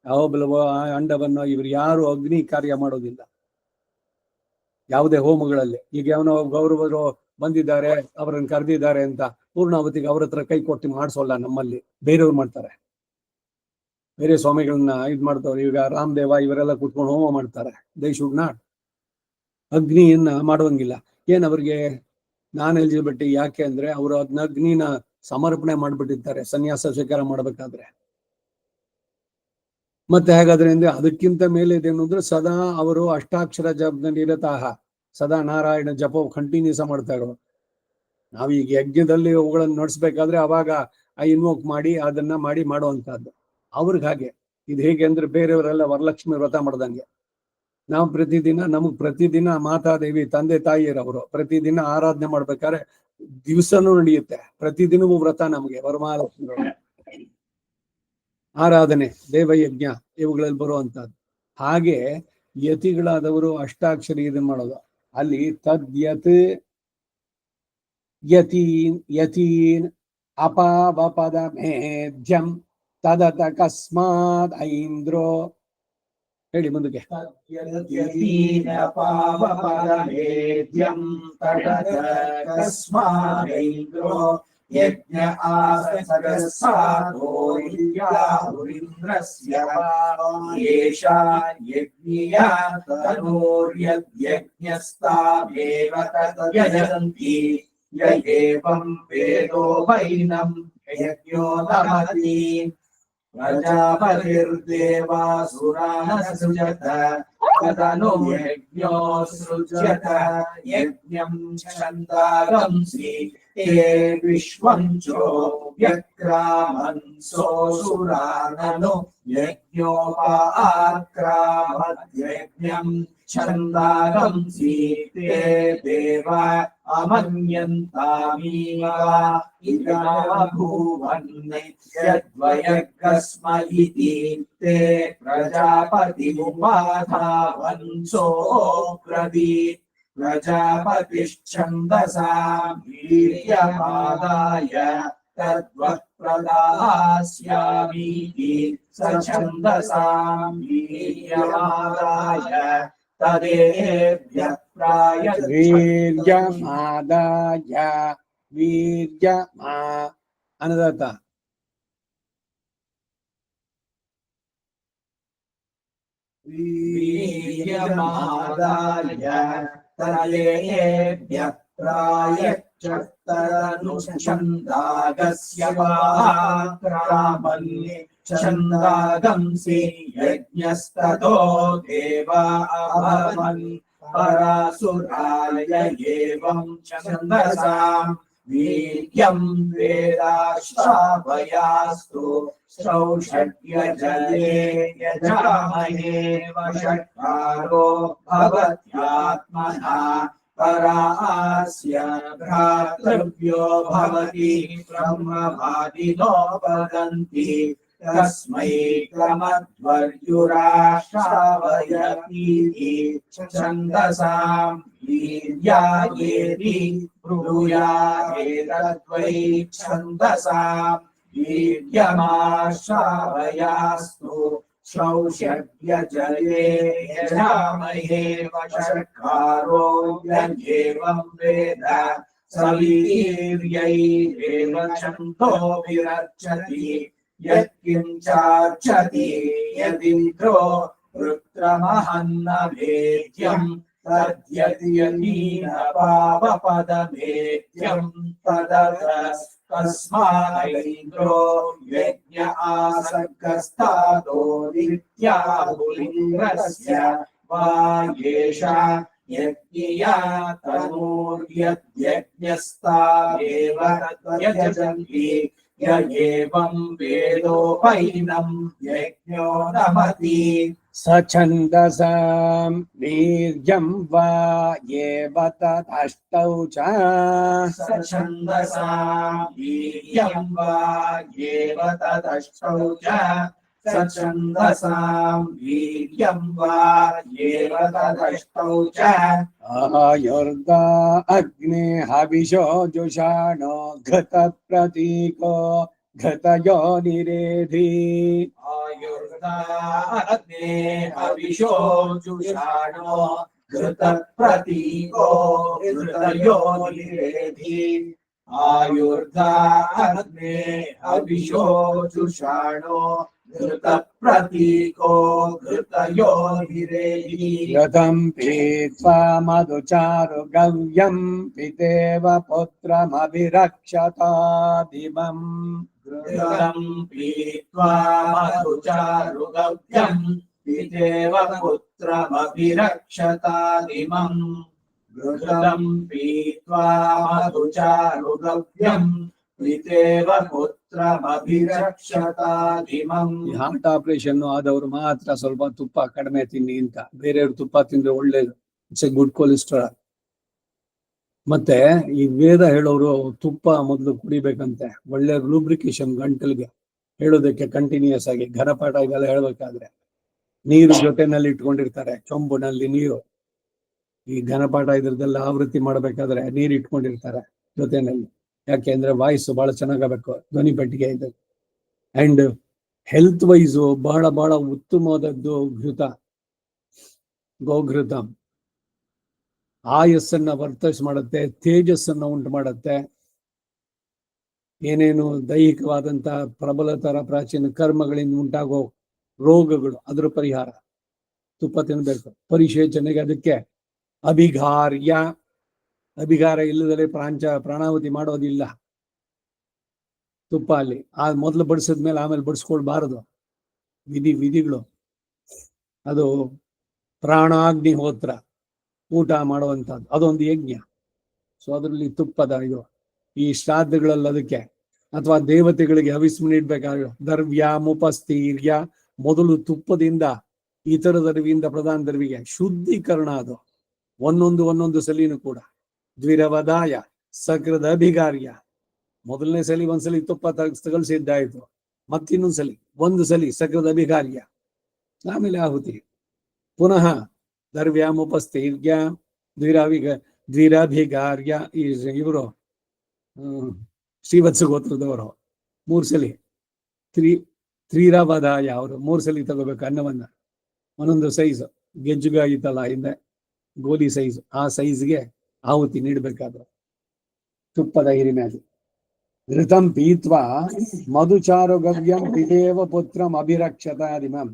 ಅಹೋಬಲವೋ ಅಂಡವನ್ನೋ ಇವ್ರು ಯಾರು ಅಗ್ನಿ ಕಾರ್ಯ ಮಾಡೋದಿಲ್ಲ ಯಾವುದೇ ಹೋಮಗಳಲ್ಲಿ. ಈಗ ಯಾವನೋ ಗೌರವರು ಬಂದಿದ್ದಾರೆ, ಅವರನ್ನು ಕರೆದಿದ್ದಾರೆ ಅಂತ ಪೂರ್ಣಾವತಿಗೆ ಅವ್ರ ಹತ್ರ ಕೈ ಕೊಟ್ಟು ಮಾಡಿಸೋಲ್ಲ. ನಮ್ಮಲ್ಲಿ ಬೇರೆಯವ್ರು ಮಾಡ್ತಾರೆ, ಬೇರೆ ಸ್ವಾಮಿಗಳನ್ನ ಇದ್ ಮಾಡ್ತವ್ರು. ಈಗ ರಾಮದೇವ ಇವರೆಲ್ಲ ಕೂತ್ಕೊಂಡು ಹೋಮ ಮಾಡ್ತಾರೆ. They should not. ಅಗ್ನಿಯನ್ನ ಮಾಡುವಂಗಿಲ್ಲ. ಏನ್ ಅವ್ರಿಗೆ ನಾನ್ ಎಲಿಜಿಬಿಲಿಟಿ? ಯಾಕೆ ಅಂದ್ರೆ ಅವರು ಅದನ್ನ ಅಗ್ನಿನ ಸಮರ್ಪಣೆ ಮಾಡ್ಬಿಟ್ಟಿರ್ತಾರೆ ಸನ್ಯಾಸ ಸ್ವೀಕಾರ ಮಾಡ್ಬೇಕಾದ್ರೆ. ಮತ್ತೆ ಹೇಗಾದ್ರೆ ಅಂದ್ರೆ ಅದಕ್ಕಿಂತ ಮೇಲೆ ಇದೇನು ಅಂದ್ರೆ, ಸದಾ ಅವರು ಅಷ್ಟಾಕ್ಷರ ಜಪದಲ್ಲಿ ಇರತಾಹ, ಸದಾ ನಾರಾಯಣ ಜಪ ಕಂಟಿನ್ಯೂಸ್ ಮಾಡ್ತಾ ಇರೋ. ನಾವೀಗ ಯಜ್ಞದಲ್ಲಿ ಅವುಗಳನ್ನು ನಡೆಸ್ಬೇಕಾದ್ರೆ ಅವಾಗ ಇನ್ವೋಕ್ ಮಾಡಿ ಅದನ್ನ ಮಾಡುವಂತಹದ್ದು. ಅವ್ರಿಗೆ ಹಾಗೆ. ಇದು ಹೇಗೆ ಅಂದ್ರೆ, ಬೇರೆಯವರೆಲ್ಲ ವರಲಕ್ಷ್ಮಿ ವ್ರತ ಮಾಡ್ದಂಗೆ. ನಾವು ನಮಗ್ ಪ್ರತಿದಿನ ಮಾತಾದೇವಿ ತಂದೆ ತಾಯಿಯರವರು ಪ್ರತಿದಿನ ಆರಾಧನೆ ಮಾಡ್ಬೇಕಾದ್ರೆ ದಿವಸನೂ ನಡೆಯುತ್ತೆ. ಪ್ರತಿದಿನವೂ ವ್ರತ ನಮಗೆ ವರಮಹಾಲಕ್ಷ್ಮಿ ಆರಾಧನೆ, ದೇವಯಜ್ಞ ಇವುಗಳಲ್ಲಿ ಬರುವಂತಹದ್ದು. ಹಾಗೆ ಯತಿಗಳಾದವರು ಅಷ್ಟಾಕ್ಷರಿ ಇದನ್ನ ಮಾಡೋದು. ಅಲ್ಲಿ ತದ್ಯತ್ ಯತೀನ್ ಅಪಾವಪದ ಮೇಧ್ಯಂ ತದತ ಕಸ್ಮಾತ್ ಐಂದ್ರೋ. ಹೇಳಿ ಮುಂದಕ್ಕೆ. ಯತೀನಪಾವಪರಮೇದ್ಯಂ ತಡತ ಕಸ್ಮಾದೈಂದ್ರೋ ಯಜ್ಞ ಆಸಕಸ್ಸಾದೋ ಯಾಹುರಿಂದ್ರಸ್ಯ ಯೇಷಾ ಯಜ್ಞಿಯ ತನೂರ್ಯಜ್ಞಸ್ತಾಮೇವ ತದ್ಯಜಂತಿ ಯ ಏವಂ ವೇದೋ ವೈನಂ ಯಜ್ಞೋ ನಮತಿ. ಪ್ರಜಾಪತಿರ್ದೇವಾಸುರಾನ್ ಸೃಜತ ತದನು ಯಜ್ಞೋ ಸೃಜ್ಯತ ಯಜ್ಞಂ ಛಂದಾಗಂಸಿ ತೇ ವಿಶ್ವಂಚೋ ವ್ಯಕ್ರಾಮನ್ಸೋಸುರಾನನು ಯಜ್ಞೋಪಾಕ್ರಾಮದ್ಯಜ್ಞಂ ಛಂದಾಗಂಸಿ ತೇ ದೇವ ಅಮನ್ಯಂತಾಮೀವ ಇದಮಭೂವನ್ನಿತ್ಯದ್ವಯಗ್ಗಸ್ಮ ಇತಿ ತೇ ಪ್ರಜಾಪತಿಮುಪಾಧಾವನ್ಸೋ ಬ್ರವೀತ್. ಪ್ರಜಾಪತಿಶ್ಛಂದಸಾಂ ವೀರ್ಯಮಾದಾಯ ತದ್ವಃ ಪ್ರದಾಸ್ಯಾಮೀತಿ ಸ ಛಂದಸಾಂ ವೀರ್ಯಮಾದಾಯ ತದೇಭ್ಯಃ ವೀರ್ಯಮಾದಾಯ ವೀರ್ಯಮಾ ಅನ್ನದರ್ಥ. ವೀರ್ಯಮಾದಾಯ ತದೇಭ್ಯಃ ಪ್ರಾಯಶ್ಚತ್ತರನುಚ್ಛಂದಾಗಸ್ಯ ವಾಕ್ರಾಮನ್ನಿ ಛಂದಾಗಂಸಿ ಯಜ್ಞಸ್ತತೋ ದೇವ ಅಭವನ್ ಪರಾಸುರಾಯ ಏವಂ ಛಂದಸಾಂ ವೀರ್ಯಂ ವೇದಾಶ್ರಾವಯಾಸ್ತು ಶ್ರೌಷಡ್ಯಜಲೇ ಯಜಾಮಹೇ ವಷಟ್ಕಾರೋ ಭವತ್ಯಾತ್ಮನಃ ಪರಾಸ್ಯ ಭ್ರಾತೃವ್ಯೋ ಭವತಿ ಬ್ರಹ್ಮವಾದಿನೋ ವದಂತಿ ತಸ್ಮೈ ಕ್ರಮಧ್ವರ್ಯುರಾಶ್ರಾವಯತೀತಿ ಛಂದಸಾಂ ವೀರ್ಯಾಯೇತಿ ಬ್ರೂಯಾಯೇತದ್ವೈ ಛಂದಸಾಂ ವೀರ್ಯಮಾಶ್ರಾವಯಾಸ್ತು ಶ್ರೌಷಡ್ಯಜಲೇ ಯಜಾಮಹೇ ವಷಟ್ಕಾರೋ ಯೇವಂ ವೇದ ಸವೀರ್ಯೈರೇವ ಛಂದೋಭಿರರ್ಚತಿ ಯತ್ಕಿಂಚಾರ್ಚತಿ ಯದಿಂದ್ರೋ ವೃತ್ರಮಹನ್ನ ವೇದ್ಯಂ ತದ್ಯತಿಯತೀನ ಪಾವಪದಮೇದ್ಯಂ ತದತ ಕಸ್ಮಾದೈಂದ್ರೋ ಯಜ್ಞ ಆಸರ್ಗಸ್ತಾದೋ ನಿತ್ಯಾಹುಲಿಂಗಸ್ಯ ವಾ ಯೇಷಾ ಯಜ್ಞಿಯ ತನೂರ್ಯಜ್ಞಸ್ತಾಮೇವ ತದ್ಯಜಂತಿ ಯ ಏವಂ ವೇದೋಪೈನಂ ಯಜ್ಞೋ ನಮತಿ. ಸ ಛಂದಸಾಂ ವೀರ್ಯಂ ವಾ ಯೇವ ತದಷ್ಟೌ ಚ. ಸ ಛಂದಸಾಂ ವೀರ್ಯಂ ವಾ ಯೇವ ತದಷ್ಟೌ ಚ. ಸ ಛಂದಸಾಂ ವೀರ್ಯಂ ವಾ ಯೇವ ತದಷ್ಟೌ ಚ. ಆಯುರ್ದ ಅಗ್ನೇ ಹವಿಷೋ ಜುಷಾಣೋ ಘತ ಪ್ರತೀಕೋ ಘತಯೋ ನಿರೇಧಿ. ಆಯುರ್ದಾಗ್ನೇ ಹವಿಷೋ ಜುಷಾಣೋ ಘೃತ ಪ್ರತೀಕೋ ಘೃತಯೋ ನಿರೇಧಿ. ಆಯುರ್ದಾಗ್ನೇ ಹವಿಷೋ ಜುಷಾಣೋ ಘೃತ ಪ್ರತೀಕೋ ಘೃತಯೋ ನಿರೇಧಿ. ರಥಂ ಪೀತ್ವಾ ಮಧುಚಾರು ಗವ್ಯಂ ಪಿತೇವ ಪುತ್ರಮಭಿರಕ್ಷತಾದಿಮಂ. ಘೃತಂ ಪೀತ್ವಾ ಮಧುಚಾರುಗವ್ಯಂ ಪಿತೇವ ಪುತ್ರಮಭಿರಕ್ಷತಾದಿಮಂ. ಘೃತಂ ಪೀತ್ವಾ ಮಧುಚಾರುಗವ್ಯಂ ಪಿತೇವ ಪುತ್ರಮಭಿರಕ್ಷತಾದಿಮಂ. ಈ ಹಾರ್ಟ್ ಆಪರೇಷನ್ ಆದವರು ಮಾತ್ರ ಸ್ವಲ್ಪ ತುಪ್ಪ ಕಡಿಮೆ ತಿನ್ನಿ ಅಂತ, ಬೇರೆಯವ್ರು ತುಪ್ಪ ತಿಂದ್ರೆ ಒಳ್ಳೇದು. It's A good cholesterol. ಮತ್ತೆ ಈ ವೇದ ಹೇಳೋರು ತುಪ್ಪ ಮೊದಲು ಕುಡಿಬೇಕಂತೆ, ಒಳ್ಳೆ ಲೂಬ್ರಿಕೇಶನ್ ಗಂಟಲಿಗೆ ಹೇಳೋದಕ್ಕೆ ಕಂಟಿನ್ಯೂಸ್ ಆಗಿ ಘನಪಾಠ ಇದೆಲ್ಲ ಹೇಳ್ಬೇಕಾದ್ರೆ ನೀರು ಜೊತೆನಲ್ಲಿ ಇಟ್ಕೊಂಡಿರ್ತಾರೆ, ಚೊಂಬುನಲ್ಲಿ ನೀರು. ಈ ಘನಪಾಠ ಇದ್ರದ್ದೆಲ್ಲ ಆವೃತ್ತಿ ಮಾಡ್ಬೇಕಾದ್ರೆ ನೀರು ಇಟ್ಕೊಂಡಿರ್ತಾರೆ ಜೊತೆನಲ್ಲಿ. ಯಾಕೆಂದ್ರೆ ವಾಯ್ಸ್ ಬಹಳ ಚೆನ್ನಾಗಬೇಕು, ಧ್ವನಿ ಪೆಟ್ಟಿಗೆ ಇದೆ. ಅಂಡ್ ಹೆಲ್ತ್ ವೈಸು ಬಹಳ ಬಹಳ ಉತ್ತಮವಾದದ್ದು ಘೃತ, ಗೋಘೃತ. ಆಯಸ್ಸನ್ನ ವರ್ಧಸ್ ಮಾಡುತ್ತೆ, ತೇಜಸ್ಸನ್ನ ಉಂಟು ಮಾಡುತ್ತೆ. ಏನೇನು ದೈಹಿಕವಾದಂತ ಪ್ರಬಲತರ ಪ್ರಾಚೀನ ಕರ್ಮಗಳಿಂದ ಉಂಟಾಗೋ ರೋಗಗಳು, ಅದರ ಪರಿಹಾರ ತುಪ್ಪ ತಿನ್ಬೇಕು. ಪರಿಶೇಚನೆಗೆ ಅದಕ್ಕೆ ಅಭಿಘಾರ್ಯ, ಅಭಿಘಾರ ಇಲ್ಲದಲೇ ಪ್ರಾಣಾಹುತಿ ಮಾಡೋದಿಲ್ಲ ತುಪ್ಪ ಅಲ್ಲಿ. ಆ ಮೊದಲು ಬಡಿಸಿದ್ಮೇಲೆ ಆಮೇಲೆ ಬಡಿಸ್ಕೊಳ್ಬಾರದು, ವಿಧಿಗಳು. ಅದು ಪ್ರಾಣಾಗ್ನಿಹೋತ್ರ, ಊಟ ಮಾಡುವಂಥದ್ದು, ಅದೊಂದು ಯಜ್ಞ. ಸೊ ಅದರಲ್ಲಿ ತುಪ್ಪದ ಇದು ಈ ಶ್ರಾದ್ದಗಳಲ್ಲಿ ಅದಕ್ಕೆ ಅಥವಾ ದೇವತೆಗಳಿಗೆ ಹವಿಸ್ಮು ನೀಡ್ಬೇಕಾಗ ದ್ರವ್ಯ ಮುಪಸ್ಥೀರ್ಯ, ಮೊದಲು ತುಪ್ಪದಿಂದ ಇತರ ದರ್ವಿಯಿಂದ ಪ್ರಧಾನ ದರ್ವಿಗೆ ಶುದ್ಧೀಕರಣ. ಅದು ಒಂದೊಂದು ಸಲಿನೂ ಕೂಡ ದ್ವಿರವದಾಯ ಸಕೃದ ಅಭಿಗಾರ್ಯ. ಮೊದಲನೇ ಸಲಿ ಒಂದ್ಸಲಿ ತುಪ್ಪ ತಗಲ್ಸಿದ್ದಾಯ್ತು, ಮತ್ತಿನ್ನೊಂದ್ಸಲಿ ಒಂದು ಸಲಿ ಸಕೃದ ಅಭಿಗಾರ್ಯ, ಆಮೇಲೆ ಆಹುತಿ. ಪುನಃ ದ್ರವ್ಯ ಮುಪಸ್ಥೈರ್ಯ ದ್ವಿರಾಭಿಗಾರ್ಯ. ಇವರು ಶ್ರೀವತ್ಸ ಗೋತ್ರದವರು 3 ಸಲಿ ತ್ರಿರವದಾಯ, ಅವರು 3 ಸಲಿ ತಗೋಬೇಕು ಅನ್ನವನ್ನ. ಒಂದೊಂದು ಸೈಜ್ ಗೆಜ್ಜುಗ ಇತ್ತಲ್ಲ ಹಿಂದೆ ಗೋಲಿ ಸೈಜ್, ಆ ಸೈಜ್ಗೆ ಆಹುತಿ ನೀಡಬೇಕಾದ್ರು ತುಪ್ಪದ ಹಿರಿಮೆಯಲ್ಲಿ. ಘೃತಂ ಪೀತ್ವಾ ಮಧುಚಾರು ಗವ್ಯಂ ಪಿತೇವ ಪುತ್ರಂ ಅಭಿರಕ್ಷತಾದಿಮಂ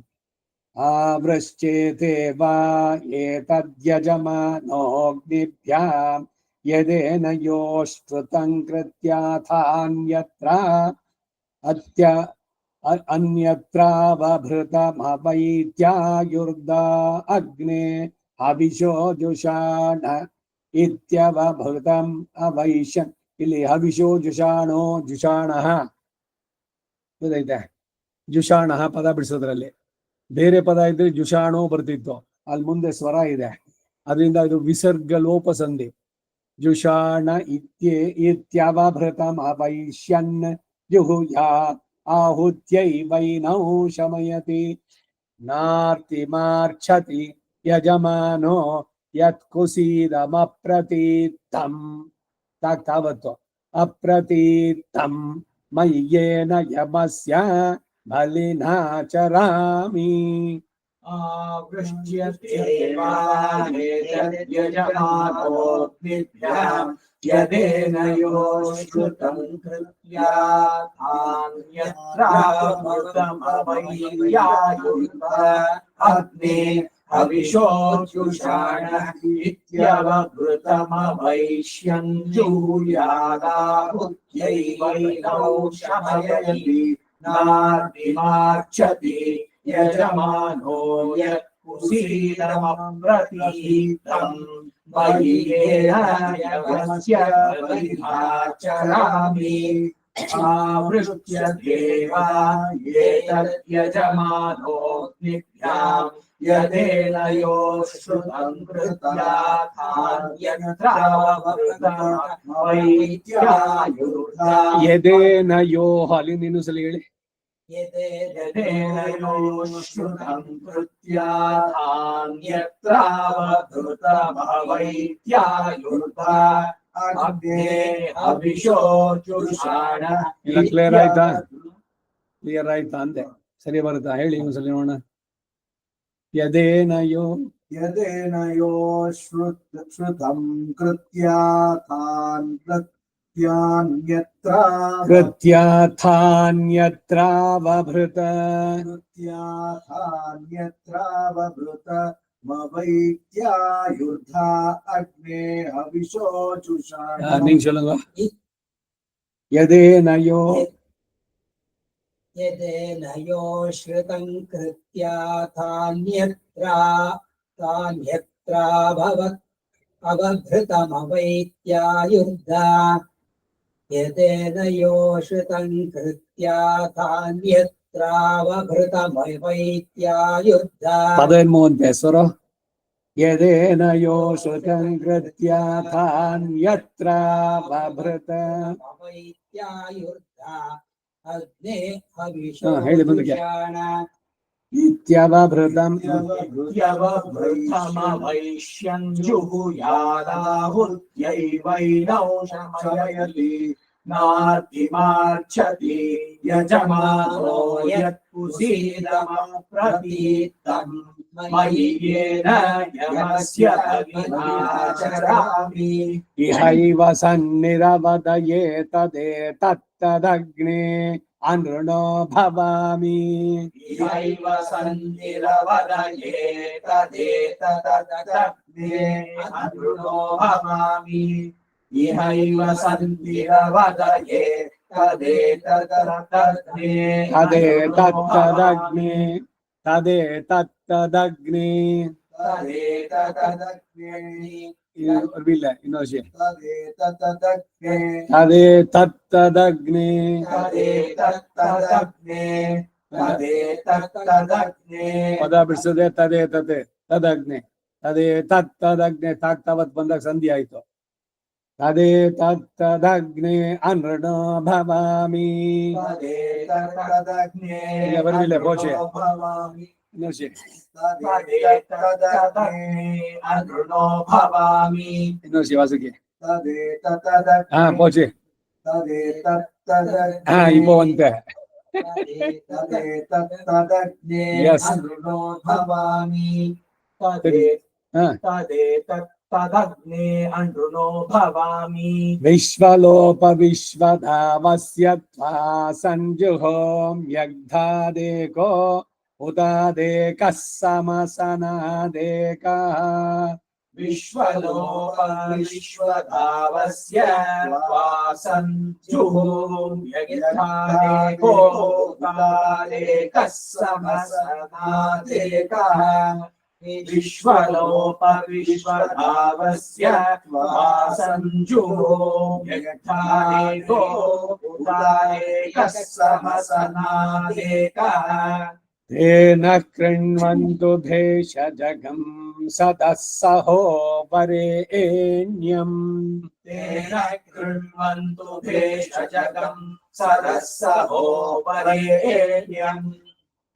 ಆವೃಶ್ಚೇತೆ ವಾ ಏತದ್ಯಜಮಾನೋಗ್ನಿಭ್ಯಾಂ ಯದೇನ ಯೋಶ್ರುತಂ ಕೃತ್ಯಾಥಾನ್ಯತ್ರ ಅನ್ಯತ್ರಾವಭೃತಮವೈತ್ಯಾಯುರ್ದ ಅಗ್ನೇ ಹವಿಷೋ ಜುಷಾಣ ಇತ್ಯವಭೃತಂ ಅವೈಶ್ಯ. ಇಲ್ಲಿ ಹವಿಷೋ ಜುಷಾಣೋ ಜುಷಾಣಃ ಗೊತ್ತೈತೆ. ಜುಷಾಣಃ ಪದ ಬಿಡಿಸೋದ್ರಲ್ಲಿ ಬೇರೆ ಪದ ಇದ್ರೆ ಜುಷಾಣೋ ಬರ್ತಿತ್ತು, ಅಲ್ಲಿ ಮುಂದೆ ಸ್ವರ ಇದೆ, ಅದರಿಂದ ಇದು ವಿಸರ್ಗ ಲೋಪ ಸಂಧಿ. ಜುಷಾಣ ಇತ್ಯವಭೃತಂ ಅವೈಶ್ಯನ್ ಜುಹುಯಾ ಆಹುತ್ಯೈ ವೈನೌ ಶಮಯತಿ ನಾರ್ತಿಮಾರ್ಛತಿ ಯಜಮಾನೋ ಯತ್ಕುಸೀದಮಪ್ರತೀತ್ತಂ. ತಾವತ್ತು ಅಪ್ರತೀತ್ತಂ ಮಯ್ಯೇನ ಯಮಸ್ಯ ಬಲಿನಾ ಚರಾಮಿ. ಆವೃಷ್ಟ್ಯೇತದ್ಯಜಮಾನೋಗ್ನಿಭ್ಯಾಂ ಯದೇನ ಯೋಶ್ರುತಂ ಕೃತ್ಯಾಥಾನ್ಯತ್ರಾವೃತಮವೈರ್ಯಾಯುರ್ದ ಅಗ್ನೇ ಹವಿಷೋ ಜುಷಾಣ ಇತ್ಯವಭೃತಮವೈಶ್ಯಂ ಜೂಯಾದಾಹುತ್ಯೈ ವೈನೌ ಶಮಯತಿ ನಾರ್ತಿಮಾರ್ಛತಿ ಯಜಮಾನೋ ಯತ್ಕುಸೀದಮಪ್ರತೀತ್ತಂ ಮಯ್ಯೇನ ಯಮಸ್ಯ ಬಲಿನಾ ಚರಾಮಿ. ಆವೃಷ್ಟ್ಯ ದೇವಾ ಏತದ್ಯಜಮಾನೋಗ್ನಿಭ್ಯಾಂ ಯದೇನ ಯೋಶ್ರುತಂ ಕೃತ್ಯಾಥಾನ್ಯತ್ರಾವಭೃತಮವೈತ್ಯಾಯುರ್ದ. ಯದೇನ ಯೋ, ಅಲ್ಲಿ ನೀನು ಸಲ ಹೇಳಿ. ಯದೇನ ಯೋಶ್ರುತಂ ಕೃತ್ಯಾಥಾನ್ಯತ್ರಾವಭೃತಮವೈತ್ಯಾಯುರ್ದ ಅಗ್ನೇ ಹವಿಷೋ ಜುಷಾಣ. ಕ್ಲಿಯರ್ ಆಯ್ತಾ? ಕ್ಲಿಯರ್ ಆಯ್ತಾ ಅಂದೆ, ಸರಿ ಬರುತ್ತಾ ಹೇಳಿ ಇನ್ನೊಂದ್ಸಲ ನೋಡೋಣ. ಯದೇನ ಯೋಶ್ರುತಂ கృத்யாதான்யத்ராவபృత அக்னே ஹவிஷோ ஜுஷாண. நீங்க சொல்லுங்க. यदेन यो श्रुतं कृत्याथान्यत्राभवत् अवभृतमवैत्यायुर्धा. यदेन यो श्रुतं कृत्याथान्यत्रावभृतमवैत्यायुर्धा. पदन्मोहन स्वरो. यदेन यो श्रुतं कृत्याथान्यत्रावभृतमवैत्यायुर्धा अग्ने हविषो ಹೇಳಿ ಮುಂದಕ್ಕೆ. इत्यवभृतम् यवभृतमवैश्यं जुहुयादाहुत्यैवैनौ शमयति नार्तिमार्च्छति यजमानो यत्कुसीदमप्रतीतम् मयि येन यमस्य विनाचरामि इहैव सन्निरवदये तदेतत्तदग्ने अनृणो भवामि इहैव सन्निरवदये तदेतदग्ने अनृणो भवामि इहैव सन्निरवदये तदेतदग्ने तदेतत्तदग्ने तदेतत्तदग्ने तदेतदग्ने ಇನ್ನೊಂದು तदेतदग्ने तदेतत्तदग्ने तदेतदग्ने तदेतदग्ने ಪದ ಬಿಡಿಸದೆ ತದೇತತೆ ತದಗ್ನೆ ತದೇತತ್ತದಗ್ನೆ ತಾಕ್ತಾವತ್ ಬಂದಾಗ ಸಂಧಿ ಆಯ್ತು ತದೇತತ್ತದಗ್ನೆ ಅನೃಣೋ ಭವಾಮಿ तदेतदग्ने ಬರಲಿಲ್ಲ ಘೋಷೆ भवामि ಇನ್ನೊಂದು तदेतदग्ने अनृणो भवामि ಇನ್ನೊಂದು ವಾಸುಕಿ तदेतदग्ने ಹಾ ಪೋಚೆ तदेतदग्ने ಹಾ ಇಪ್ಪವಂತೆ तदेतदग्ने Yes. अनृणो भवामि ಹಾ तदेतदग्ने अनृणो भवामि विश्वलोप विश्वधावस्य त्वा संजुहोम यग्धादेको उदादेकः समसनादेकः विश्वलोक विश्वधावस्य वासञ्जुहोम यज्ञादेको उदादेकः समसनादेकः विश्वलोक विश्वधावस्य वासञ्जुहोम यज्ञादेको उदादेकः समसनादेकः तेन कृण्वन्तु भेषजगं सदः सहो वरेण्यम् तेन कृण्वन्तु भेषजगम् सरसहो वरेण्यम्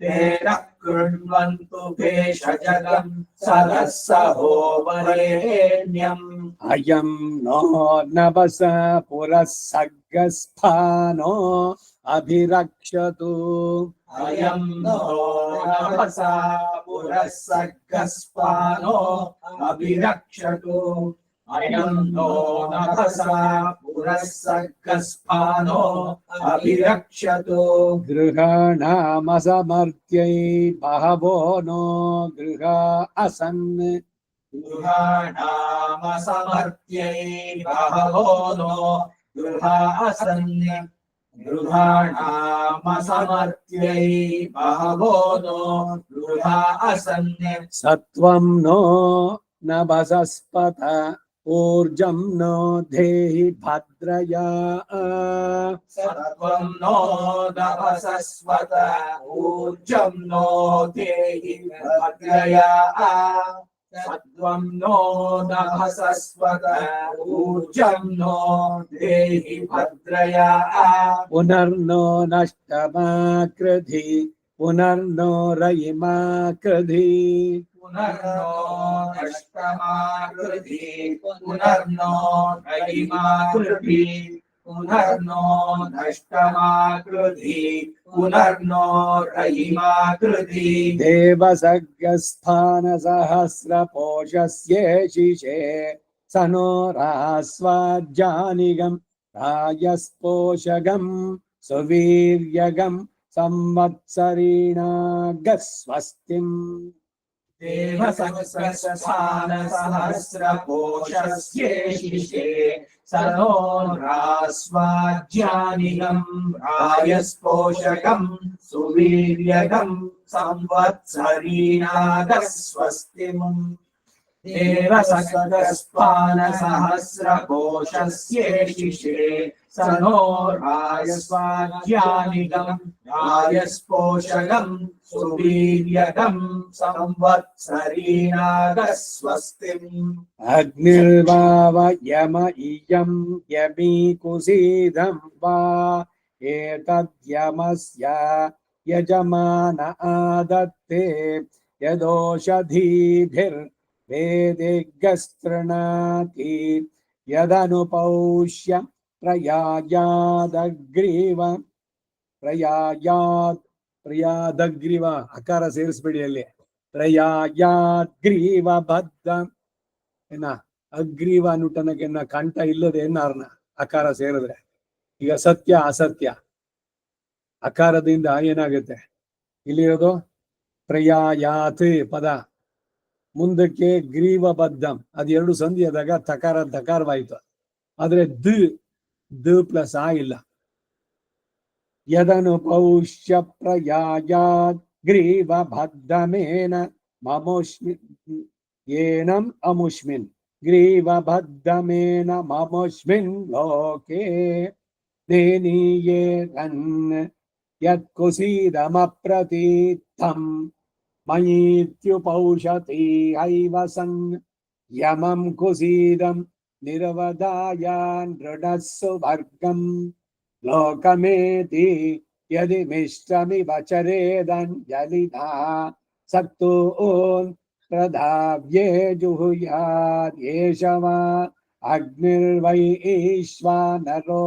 तेन कृण्वन्तु भेषजगम् सरसहो वरेण्यम् अयं नो नवस पुरः सर्गस्फानो अभिरक्षतु अयं नो नभसा पुरः सर्गस्पानो अभिरक्षतु अयं नो नभसा पुरः सर्गस्पानो अभिरक्षतु गृहाणामसमर्त्यै बहवो नो गृहा असन् गृहाणामसमर्त्यै बहवो नो गृहा असन् गृहाणामसमर्त्यै बहवो नो गृहा असन् सत्वं नो नभसस्पत ऊर्जं नो धेहि भद्रया सत्वं नो नभसस्वत ऊर्जं नो देहि भद्रया सत्वं नो नभसस्वत ऊर्जं नो देहि भद्रया पुनर्नो नष्टमाकृधि पुनर्नो रयिमाकृधि पुनर्नो नष्टमाकृधि पुनर्नो रयिमाकृधि पुनर्नो नष्टमाकृधि पुनर्नो रयिमाकृधि देवसर्गस्थानसहस्रपोषस्येशिषे स नो रास्वाज्जानिगं रायस्पोषगं सुवीर्यगं संवत्सरीणागस्वस्तिम् देवसहस्रस्थानसहस्रकोशस्येशिषे स नो रास्वाज्यानिगं रायस्पोषकं सुवीर्यगं संवत्सरीणागस्वस्तिम् देवसहस्रस्थानसहस्रकोशस्येशिषे स नो रायस्वाज्यानिगं रायस्पोषकं सुवीर्यगं संवत्सरीणागस्वस्तिम् अग्निर्वाव यम इयं यमीकुसीदं वा एतद्यमस्य ಯಜಮಾನ ಆದತ್ತೆ ಯದೋಷಧೀಭಿರ್ವೇದಿಗಸ್ತೃಣಾತಿ ಯದನುಪೌಷ್ಯ ಪ್ರಯಾಯಾದಗ್ರೀವ ಅಕಾರ ಸೇರಿಸ್ಬೇಡಿ ಅಲ್ಲಿ. ಪ್ರಯಾಯಾದ್ಗ್ರೀವ ಬದ್ಧ ಏನ ಅಗ್ರೀವ ಅನ್ನುಟನಕ್ಕೆನ್ನ ಕಂಠ ಇಲ್ಲದೆ ಎನ್ನಾರ್ನ ಅಕಾರ ಸೇರಿದ್ರೆ. ಈಗ ಸತ್ಯ ಅಸತ್ಯ ಅಕಾರದಿಂದ ಏನಾಗುತ್ತೆ, ಇಲ್ಲಿರೋದು ಪ್ರಯಾಯಾತ್ ಪದ, ಮುಂದಕ್ಕೆ ಗ್ರೀವ ಬದ್ಧಂ ಅದೆರಡು ಸಂಧಿ ಆದಾಗ ತಕಾರ ದಕಾರವಾಯಿತು. ಆದ್ರೆ ದ ಪ್ಲಸ್ ಆ ಇಲ್ಲ. ಯದನು ಪೌಷ್ಯ ಪ್ರಯಾಯಾತ್ ಗ್ರೀವ ಬದ್ಧಮೇನ ಮಮೋಷ್ಮಿ ಏನಂ ಅಮುಷ್ಮಿನ್ ಗ್ರೀವ ಬದ್ಧಮೇನ ಮಮೋಷ್ಮಿನ್ ಲೋಕೆ ನೇನೀಯೇ ರನ್ ಯತ್ಕುಸೀದಮಪ್ರತೀರ್ಥಂ ಮಯೀತ್ಯುಪೌಷತಿ ಹೈವ ಸನ್ ಯಮಂ ಕುಸೀದಂ ನಿರವದಾಯಾನ್ ದೃಢಸ್ಸು ವರ್ಗಂ ಲೋಕಮೇತಿ ಯದಿ ಮಿಶ್ರಮಿವ ಚರೇದಂಜಲಿನಾ ಸಕ್ತೋನ್ ಪ್ರಧಾವ್ಯೇ ಜುಹುಯಾದೇಶವಾ ಅಗ್ನಿರ್ವೈ ಈಶ್ವಾನರೋ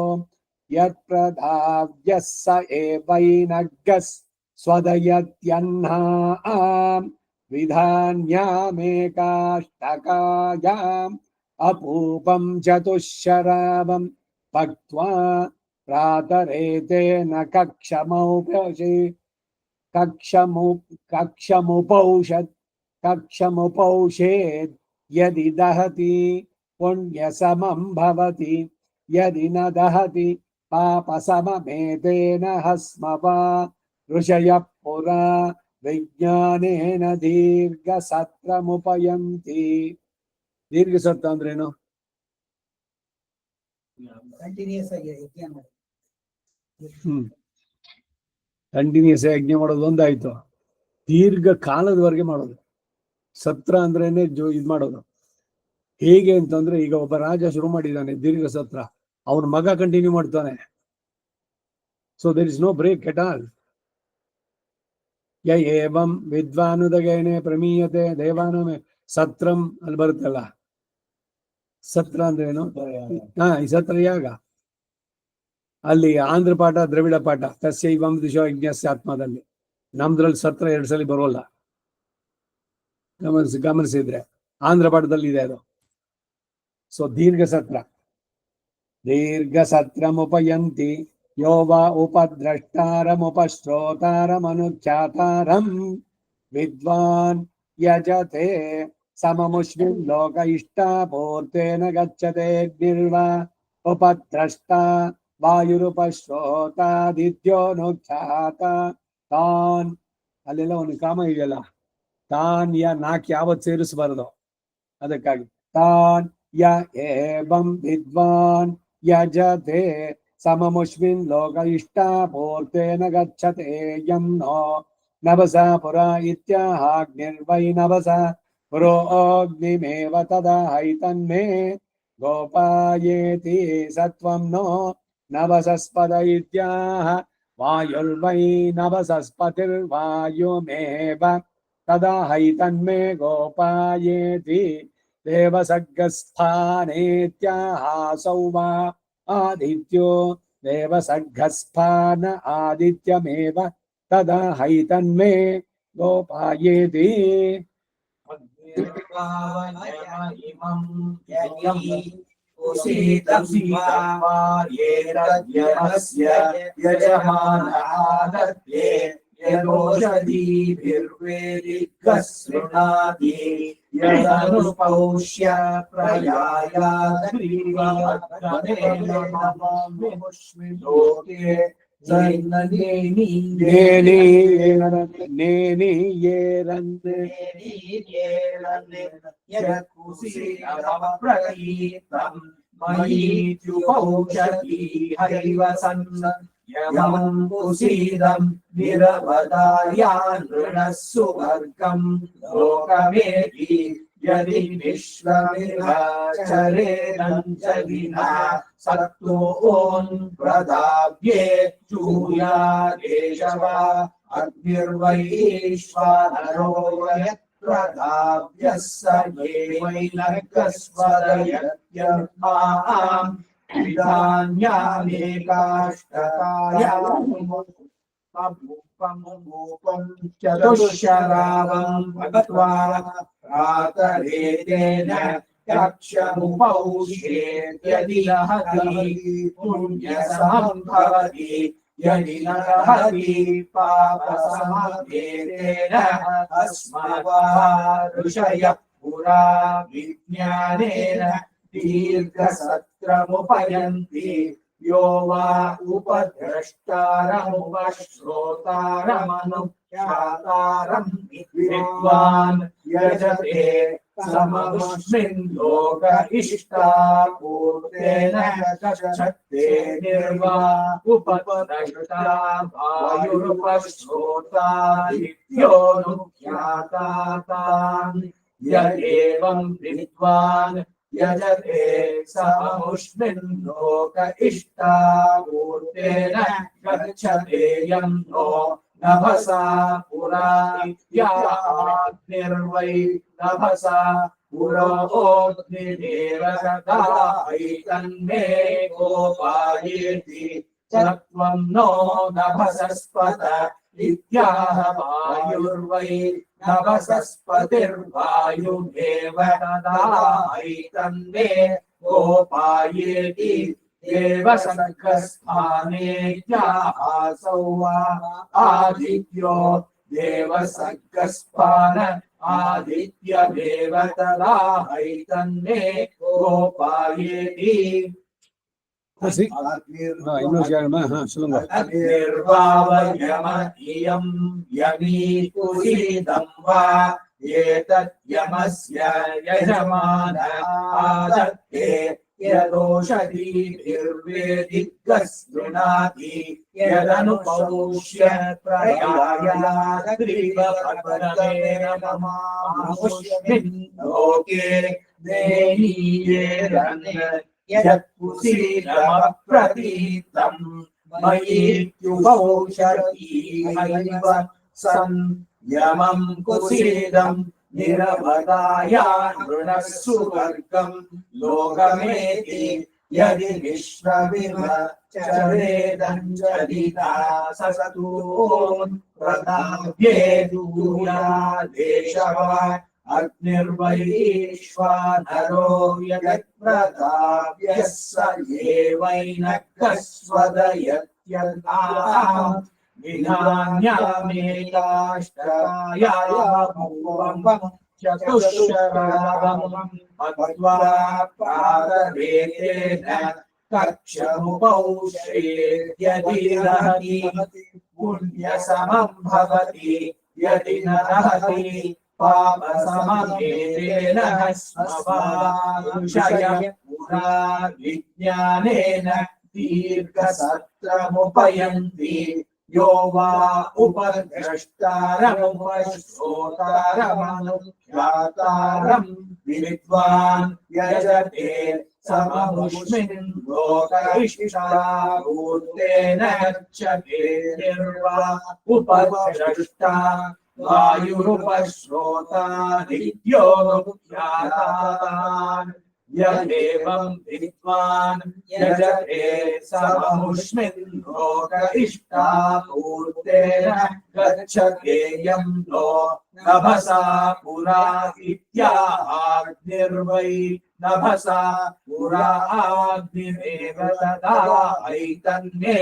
ಯತ್ಪ್ರಧಾವ್ಯಃ ಸ ಏವೈನಗ್ಗಸ್ ಸ್ವದಯತ್ಯಹ್ನಾಂ ವಿಧಾನ್ಯಾಮೇಕಾಷ್ಟಕಾಯಾಂ ಅಪೂಪಂ ಚತುಶ್ಶರಾವಂ ಪಕ್ತ್ವಾ ಪ್ರಾತರೇತೇನ ಕಕ್ಷಮುಪೌಷೇದ್ ಯದಿ ದಹತಿ ಪುಣ್ಯಸಮಂ ಭವತಿ ಯದಿ ನ ದಹತಿ ಪಾಪಸಮಮೇತೇನ ಹಸ್ಮವಾ ಋಷಯಃ ಪುರಾ ವಿಜ್ಞಾನೇನ ದೀರ್ಘಸತ್ರಮುಪಯಂತಿ. ದೀರ್ಘಸತ್ರ ಅಂದ್ರೇನು? ಕಂಟಿನ್ಯೂಸ್ ಆಗಿ ಯಜ್ಞ ಮಾಡಿ. ಕಂಟಿನ್ಯೂಸ್ ಯಜ್ಞ ಮಾಡೋದು ಒಂದಾಯ್ತು. ದೀರ್ಘ ಕಾಲದವರೆಗೆ ಮಾಡೋದು. ಸತ್ರ ಅಂದ್ರೇನೆ ಇದ್ ಮಾಡೋದು. ಹೇಗೆ ಅಂತಂದ್ರೆ, ಈಗ ಒಬ್ಬ ರಾಜ ಶುರು ಮಾಡಿದ್ದಾನೆ ದೀರ್ಘ ಸತ್ರ, ಅವನ ಮಗ ಕಂಟಿನ್ಯೂ ಮಾಡ್ತಾನೆ. So there is no break at all. ಯ ಏವಂ ವಿದ್ವಾನುದಗೇನೆ ಪ್ರಮೀಯತೆ ದೇವಾನಮೆ ಸತ್ರಂ ಅಲ್ಲಿ ಬರುತ್ತಲ್ಲ. ಸತ್ರ ಅಂದ್ರೇನು? ಈ ಸತ್ರ ಯಾಗ. ಅಲ್ಲಿ ಆಂಧ್ರ ಪಾಠ ದ್ರವಿಡ ಪಾಠ ತಸ್ಯೈವಂ ದಿಶೋ ಯಜ್ಞಸ್ಯ ಆತ್ಮದಲ್ಲಿ. ನಮ್ದ್ರಲ್ಲಿ ಸತ್ರ 2 ಸಲ ಬರೋಲ್ಲ, ಗಮನಿಸಿದ್ರೆ. ಆಂಧ್ರ ಪಾಠದಲ್ಲಿ ಇದೆ ಅದು. ಸೊ ದೀರ್ಘ ಸತ್ರ. ದೀರ್ಘ ಸತ್ರಮುಪಯಂತಿ ಯೋ ವಾ ಉಪದ್ರಷ್ಟಾರಮುಪಶ್ರೋತಾರಮನುಖ್ಯಾತಾರಂ ವಿದ್ವಾನ್ ಯಜತೆ ಸಮಮುಷ್ಮಿನ್ ಲೋಕ ಇಷ್ಟಾಪೂರ್ತೇನ ಗಚ್ಚತೆ ನಿರ್ವಾ ಉಪದ್ರಷ್ಟ ವಾಯುರುಪಶ್ರೋತಾದಿತ್ಯೋನುಖ್ಯಾತ ತಾನ್. ಅಲ್ಲೆಲ್ಲ ಒಂದು ಕಾಮ ಇದೆಯಲ್ಲ, ತಾನ್ ಯ ನಾಕ್ ಯಾವತ್ ಸೇರಿಸಬಾರದು. ಅದಕ್ಕಾಗಿ ತಾನ್ ಯ ಏವಂ ವಿದ್ವಾನ್ ಯಜತೆ ಸಮಮುಷ್ಮಿನ್ ಲೋಕ ಇಷ್ಟಾಪೂರ್ತೇನ ಗಚ್ಚತೆ ಯಂ ನೋ ನಭಸ ಪುರ ಇತ್ಯಾಹಾಗ್ನಿರ್ವೈ ನಭಸ ಪುರೋಗ್ನಿಮೇವ ತದಾ ಹೈತನ್ಮೇ ಗೋಪಾಯೇತಿ ಸತ್ವಂ ನೋ ನಭಸಸ್ಪದ ಇತ್ಯಾಹ ವಾಯುರ್ವೈ ನಭಸಸ್ಪತಿರ್ವಾಯುಮೇವ ತದಾ ಹೈತನ್ಮೇ ಗೋಪಾಯೇತಿ ದೇವಸರ್ಗಸ್ಥಾನೇತ್ಯಾಹಾಸೌ ವಾ ಆದಿತ್ಯೋ ದೇವಸರ್ಗಸ್ಥಾನ ಆದಿತ್ಯಮೇವ ತದಾ ಹೈತನ್ಮೇ ಗೋಪಾಯೇತಿ. ಇಮಂ ಕುಸೀದಂ ವಾ ಏತದ್ಯಮಸ್ಯ ಯಜಮಾನಃ ಯದೋಷಧೀಭಿರ್ವೇದಿಗಸ್ತೃಣಾತಿ ಯದನುಪೌಷ್ಯ ಪ್ರಯಾಯಾದ್ಗ್ರೀವ ಬದ್ಧಮೇನ ಮಮೋಷ್ಮಿನ್ ಲೋಕೆ ಮಯೀತ್ಯುಪೌಷತಿ ಹೈವ ಸನ್ ಯಮಂ ಕುಸೀದಂ ನಿರವದಾಯಾನ್ ದೃಢಸ್ಸು ವರ್ಗಂ ಲೋಕಮೇತಿ ಯದಿ ವಿಶ್ವಮಿವ ಚರೇದಂಜಲಿನಾ ಸಕ್ತೋನ್ ಪ್ರಧಾವ್ಯೇ ಜೂಯಾದೇಶವಾ अग्निर्वैश्वानरो यत्प्रदाव्यः स एवैनर्कस्वदयत्यर्हाम् विधान्यामेकाष्टकायामुपं चतुश्शरावं भगत्वा प्रातरेतेन कक्षमुपौष्येद्यदि लहति पुण्यसमं भवति यदि न लहति पापसमभेदेन अस्मद् पुरा विज्ञानेन दीर्घसत्रमुपयन्ति यो वा उपद्रष्टारमुपश्रोतारमनुख्यातारं विद्वान् यजते सममुष्मिन् लोक इष्टापूर्तेन गच्छते निर्वा उपद्रष्टा वायुरुपश्रोता नित्योऽनुख्यातातान् यदेवं विद्वान् यजते सममुष्मिन् लोक इष्टापूर्तेन गच्छते यं नो नभसा पुरा इत्याग्निर्वै नभसा पुरोऽग्निरेव ददायितन्मे गोपायेति त्वं नो नभसस्पत इत्याह वायुर्वै नभसस्पतिर्वायुमेव ददायितन्मे गोपायेति देवसर्गस्थानेत्यासौ वा आदित्यो देवसर्गस्थान आदित्यमेव तदाहैतन्मे गोपायेति निर्वावयमयं यमीकुसीदं वा एतद्यमस्य यजमान आदत्ते यदोषधीभिर्वेदिकस्कृणाति यदनुपौष्य प्रयायाद्रिवपद्मेन ममामुष्मिन् लोके देहीयेरन् यत्कुसीदमप्रतीतं मयीत्युपौषधीहैव सन् यमं कुसीदं निरवदाया नृणः सुवर्गं लोकमेति यदि विश्वविव चरेदञ्जलिता ससतून् प्रदाव्ये दूयादेशवा अग्निर्वैश्वानरो यत्प्रदाव्यः स एवैनकस्वदयत्यर्हाम् विधान्यामेकाष्टकायामुपं चतुश्शरावं मत्वा प्रातरेतेन कक्षमुपौष्येद्यदि लहति पुण्यसमं भवति यदि न लहति पापसमभेदेन स्मवांशय पुरा विज्ञानेन दीर्घसत्रमुपयन्ति यो वा उपद्रष्टारमुपश्रोतारमनुख्यातारं विद्वान् यजते सममुष्मिन् लोक इष्टापूर्तेन गच्छते निर्वा उपद्रष्टा वायुरुपश्रोता नित्योऽनुख्यातातान् यदेवं विद्वान् यजते सममुष्मिन् लोक इष्टापूर्तेन गच्छते यं नो नभसा पुरा इत्याग्निर्वै नभसा पुरा अग्निरेव ददायितन्मे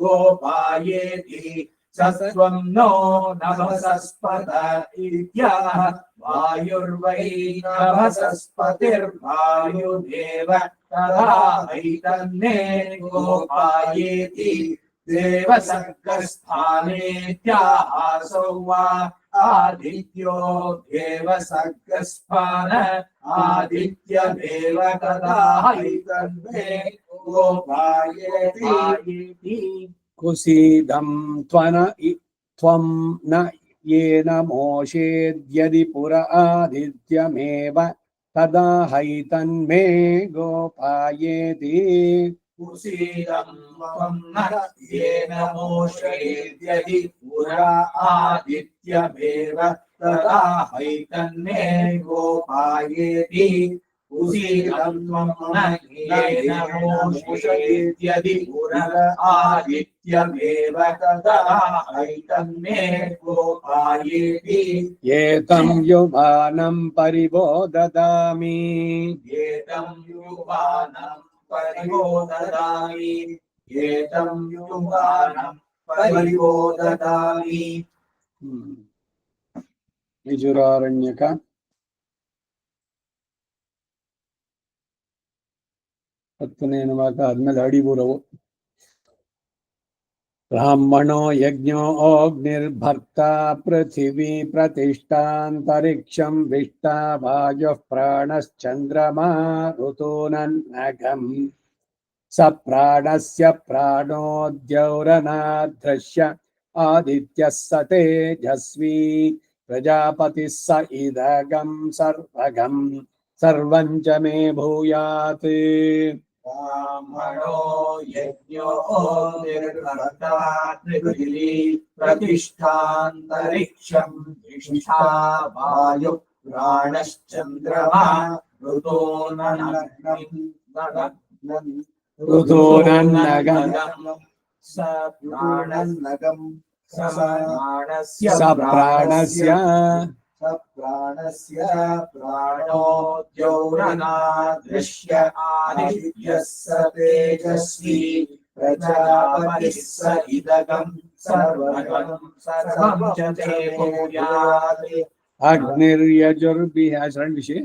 गोपायेति सत्वं नो नभसस्पत इत्याह वायुर्वै नभसस्पतिर्वायुमेव तदाहैतन्मे गोपायेति देवसर्गस्थानेत्यासौ वा आदित्यो देवसर्गस्थान आदित्यमेव तदाहैतन्मे गोपायेति कुसीदं त्वं न येन मोषेद्यदि पुर आदित्यमेव तदा हैतन्मे गोपायेति कुसीदं त्वं न येन मोषयेद्यदि पुरा आदित्यमेव तदा हैतन्मे गोपायेति कुसीदं त्वं न येन मोषयेद्यदि पुरा आदित्यमेव तदा हैतन्मे गोपायेति एतं युवानं परिबोधयामि एतं युवानं परिबोधयामि एतं युवानं परिबोधयामि यजुरारण्यक 10ನೇ ನುವಾಕ ಆದ್ಮೇಲೆ ಅಡಿಬುರವು ब्राह्मणो यज्ञो अग्निर्भर्ता पृथिवी प्रतिष्ठान्तरिक्षं विष्टा वायुः प्राणश्चन्द्रमा ऋतूनन्नघम् स प्राणस्य प्राणो द्यौरनादृश्य आदित्यः स तेजस्वी प्रजापतिः स इदगं सर्वगं सर्वं च मे भूयात् ब्राह्मणो यज्ञो निर्भर्ता पृथिवी प्रतिष्ठान्तरिक्षं विष्ठा वायुः प्राणश्चन्द्रमा ऋतूनन्नघम् स प्राणस्नगम् स प्राणस्य प्राणस्य प्राणो द्यौरनादृश्य आदित्यः स तेजस्वी प्रजापतिः स इदगं सर्वं च ते भूयात् अग्निर्यजुर्भिः शरण विषय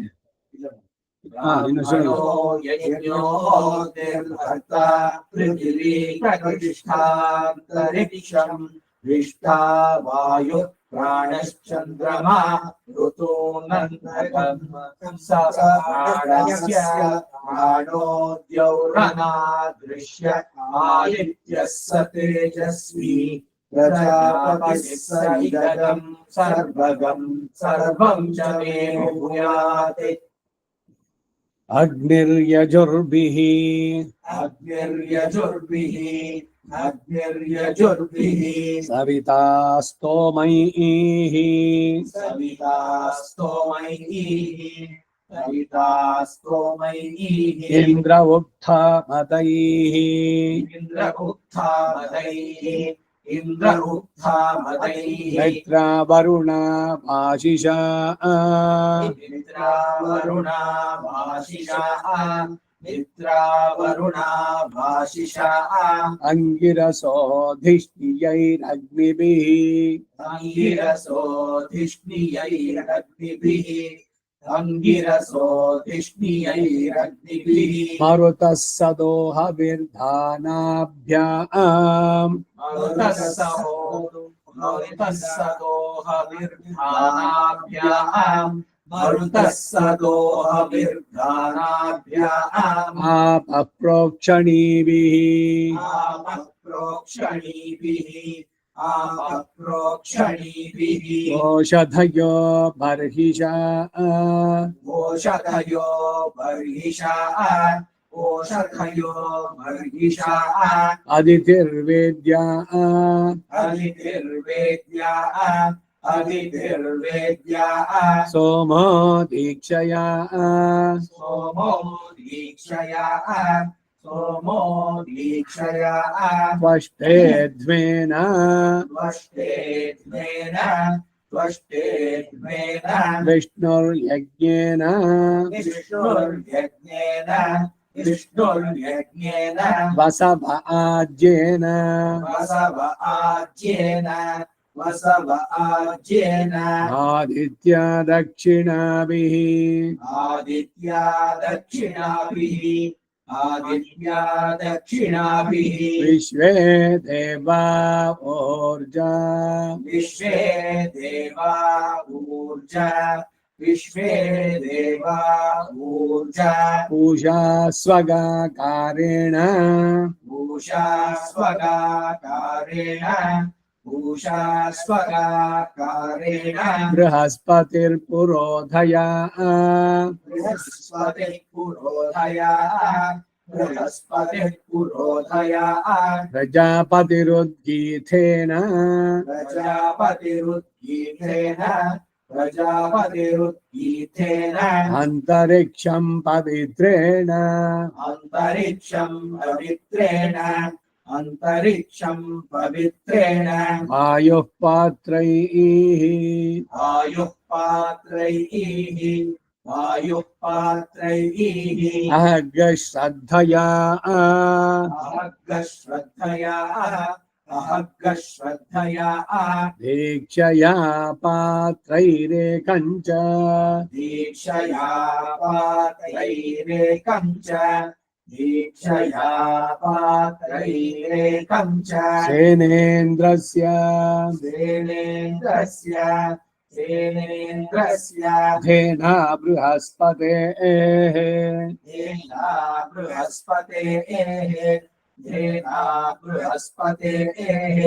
ब्राह्मणो यज्ञो निर्भर्ता पृथिवी प्रतिष्ठान्तरिक्षं विष्ठा वायुः प्राणश्चन्द्रमा ऋतूनन्नघम् स प्राणस्य प्राणो द्यौरनादृश्य आदित्यः स तेजस्वी प्रजापतिः स इदगं सर्वगं सर्वं च मे भूयात् अग्निर्यजुर्भिः अग्निर्यजुर्भिः सविता स्तोमैः इन्द्र उक्था मतैः मित्रा वरुणा भाषिषा अंगिरसोधिष्णियैरग्निभिः मरुतः सदोहविर्धानाभ्याम् मरुतः सदोहविर्धानाभ्याम् आपः प्रोक्षणीभिः ओषधयो बर्हिषा अदितिर्वेद्या सोमो दीक्षया त्वष्टेध्वेन विष्णुर्यज्ञेन वसव आज्येन आदित्या दक्षिणाभिः विश्वे देवा ऊर्जा पूषा स्वगाकारेण बृहस्पतिर्पुरोधया बृहस्पतिः पुरोधया प्रजापतिरुद्गीथेन प्रजापतिरुद्गीथेन अंतरिक्षं पवित्रेण अंतरिक्षं पवित्रेण वायुः पात्रैः वायुः पात्रैः अहर्गश्रद्धया अहर्गश्रद्धया दीक्षया पात्रैरेकं च दीक्षया पात्रैरेकं च सेनेन्द्रस्य सेनेन्द्रस्य धेना बृहस्पतेः बृहस्पतेः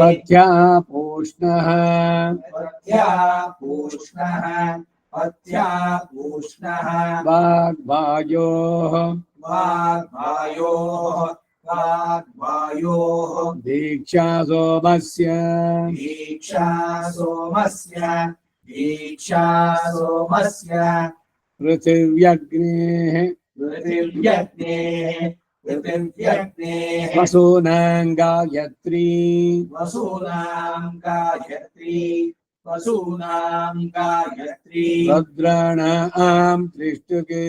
पथ्या पूष्णः पथ्या पूष्णः वाग्वायोः वाग्वायोः दीक्षा सोमस्य दीक्षा सोमस्य पृथिव्यग्नेः पृथिव्यग्नेः वसूनां गायत्री वसूनां गायत्री रुद्राणां त्रिष्टुके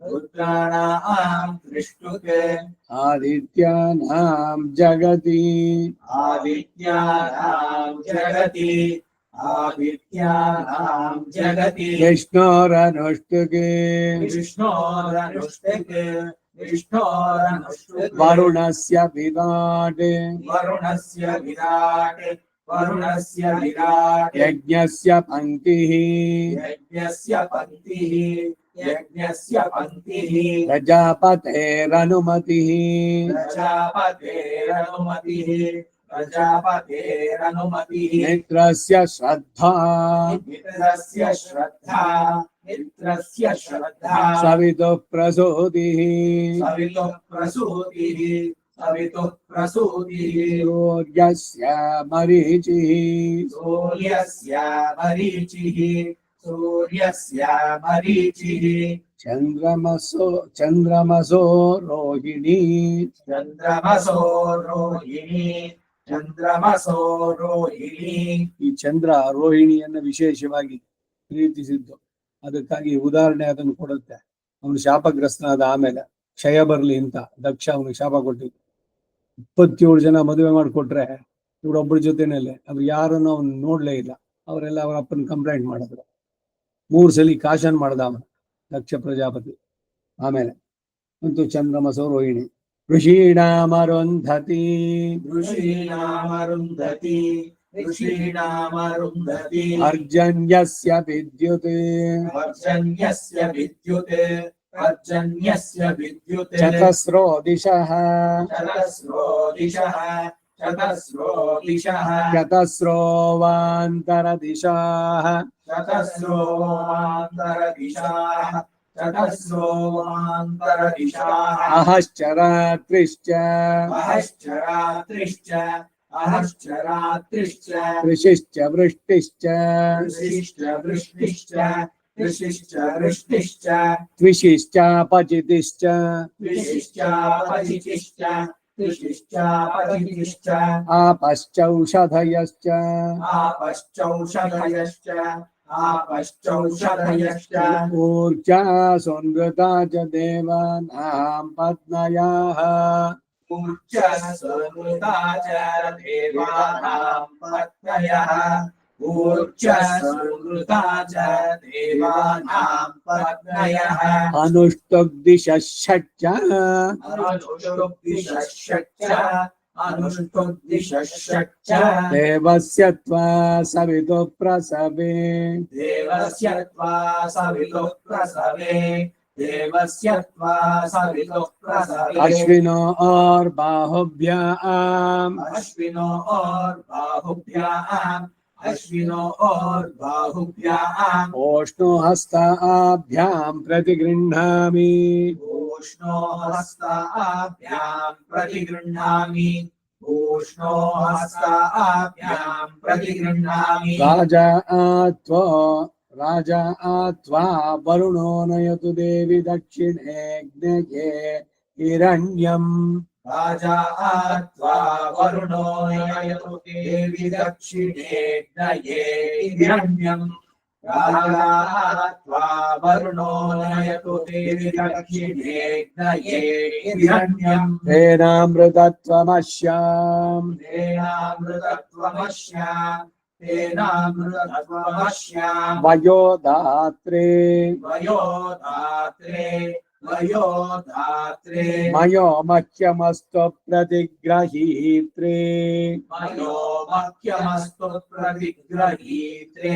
रुद्राणां त्रिष्टुके आदित्यानां जगति आदित्यानां जगति विष्णोरनुष्टुके विष्णोरनुष्टुके वरुणस्य विराट् वरुणस्य विराट् यज्ञस्य पंक्तिः प्रजापतेरनुमतिः प्रजापतेरनुमतिः मित्रस्य श्रद्धा मित्रस्य श्रद्धा सवितुः प्रसूतिः सूर्यस्य मरीचिः चंद्रमसो रोहिणी ಚಂದ್ರಮಸೋ ರೋಹಿಣಿ ಈ ಚಂದ್ರ ರೋಹಿಣಿಯನ್ನು ವಿಶೇಷವಾಗಿ ಪ್ರೀತಿಸಿದ್ದು, ಅದಕ್ಕಾಗಿ ಉದಾಹರಣೆ ಅದನ್ನು ಕೊಡುತ್ತೆ. ಅವನು ಶಾಪಗ್ರಸ್ತನಾದ ಆಮೇಲೆ ಕ್ಷಯ ಬರ್ಲಿ ಅಂತ ದಕ್ಷ ಅವನಿಗೆ ಶಾಪ ಕೊಟ್ಟಿದ್ದು. 27 ಜನ ಮದುವೆ ಮಾಡಿಕೊಟ್ರೆ ಇವರೊಬ್ಬರ ಜೊತೆನಲ್ಲೇ ಅವ್ರು ಯಾರನ್ನು ಅವನು ನೋಡ್ಲೇ ಇಲ್ಲ. ಅವರೆಲ್ಲ ಅವರ ಅಪ್ಪನ ಕಂಪ್ಲೇಂಟ್ ಮಾಡಿದ್ರು. 3 ಸಲ ಕಾಶನ್ ಮಾಡ್ದ ಅವನು ದಕ್ಷ ಪ್ರಜಾಪತಿ. ಆಮೇಲೆ ಅಂತೂ ಚಂದ್ರಮಸೋ ರೋಹಿಣಿ ಋಷೀಣಾಮರುಂಧತಿ ಅರ್ಜನ್ಯಸ್ಯ ವಿದ್ಯುತ್ ಚತಸ್ರೋ ದಿಶಃ ಚತಸ್ರೋ ವಾಂತರ ದಿಶಾಃ ಅಹಶ್ಚರಾತ್ರಿಶ್ಚ ಋಷಿಶ್ಚ ವೃಷ್ಟಿಶ್ಚ ತ್ವಿಷಿಶ್ಚಾಪಚಿತಿಶ್ಚ आपश्चौषधयश्च ऊर्जा संवृता च देवानां पत्न्याः अनुष्टुप्दिशश्च देवस्य त्वा सवितुः प्रसवे अश्विनो और बाहुभ्याम् अश्विनोर्बाहुभ्याम् ओष्णो हस्ताभ्यां प्रतिगृह्णामि उष्णो हस्ताभ्याम् प्रतिगृह्णामि उष्णो हस्ताभ्याम् प्रतिगृह्णामि राजा त्वा वरुणो नयतु देवी दक्षिणेऽग्नये हिरण्यम् राजा त्वा वरुणो नयतु देवि दक्षिणे नये हिरण्यम् राजा त्वा वरुणो नयतु देवि दक्षिणे नये हिरण्यम् तेनामृतत्वमस्याम् तेनामृतत्वमस्याम् तेनामृतत्वमस्याम् वयोदात्रे वयोदात्रे वयोदात्रे मयो मह्यमस्तु प्रतिग्रहीत्रे मयो मह्यमस्तु प्रतिग्रहीत्रे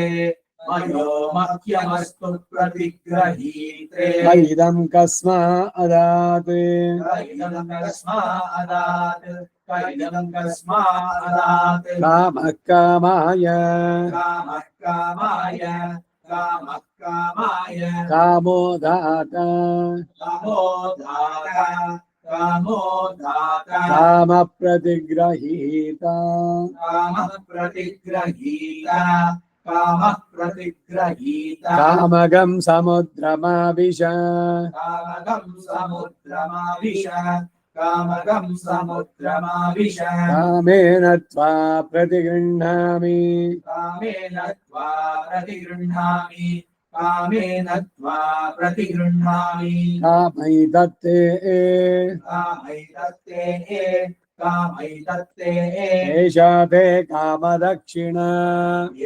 मयो मह्यमस्तु प्रतिग्रहीत्रे इदं कस्मादात् कैदं कस्मादात् कैदं कस्मादात् कामः कामाय कामः कामाय कामः कामाय कामोदाता कामोदाता कामोदाता कामः प्रतिग्रहीता कामः प्रतिग्रहीता कामः प्रतिग्रहीता कामगं समुद्रमाविश कामगं समुद्रमाविश कामगं समुद्रमाविश कामेन त्वा प्रतिगृह्णामि कामेन त्वा प्रतिगृह्णामि कामेन त्वा प्रतिगृह्णामि कामैदत्ते कामैदत्ते कामैदत्ते एषा ते कामदक्षिणा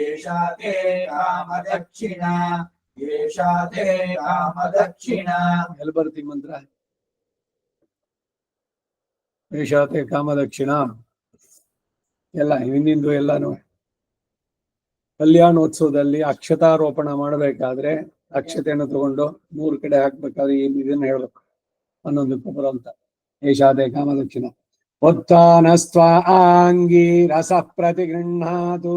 एषा ते कामदक्षिणा एषा ते कामदक्षिणा ಎಲ್ಲಿ ಬರ್ತಿ ಮಂತ್ರ ಏಷಾತೆ ಕಾಮದಕ್ಷಿಣ ಎಲ್ಲ ಹಿಂದಿಂದು ಎಲ್ಲಾನು ಕಲ್ಯಾಣೋತ್ಸವದಲ್ಲಿ ಅಕ್ಷತಾರೋಪಣ ಮಾಡಬೇಕಾದ್ರೆ ಅಕ್ಷತೆಯನ್ನು ತಗೊಂಡು 3 ಕಡೆ ಹಾಕ್ಬೇಕಾದ್ರೆ ಇದನ್ನ ಹೇಳ್ಬೇಕು 11 ಪುರ ಅಂತ ಏಷಾತೆ ಕಾಮದಕ್ಷಿಣ ಉತ್ಥಾನಸ್ತ್ವಾ ಆಂಗಿ ರಸ ಪ್ರತಿಗೃಹ್ಣಾತು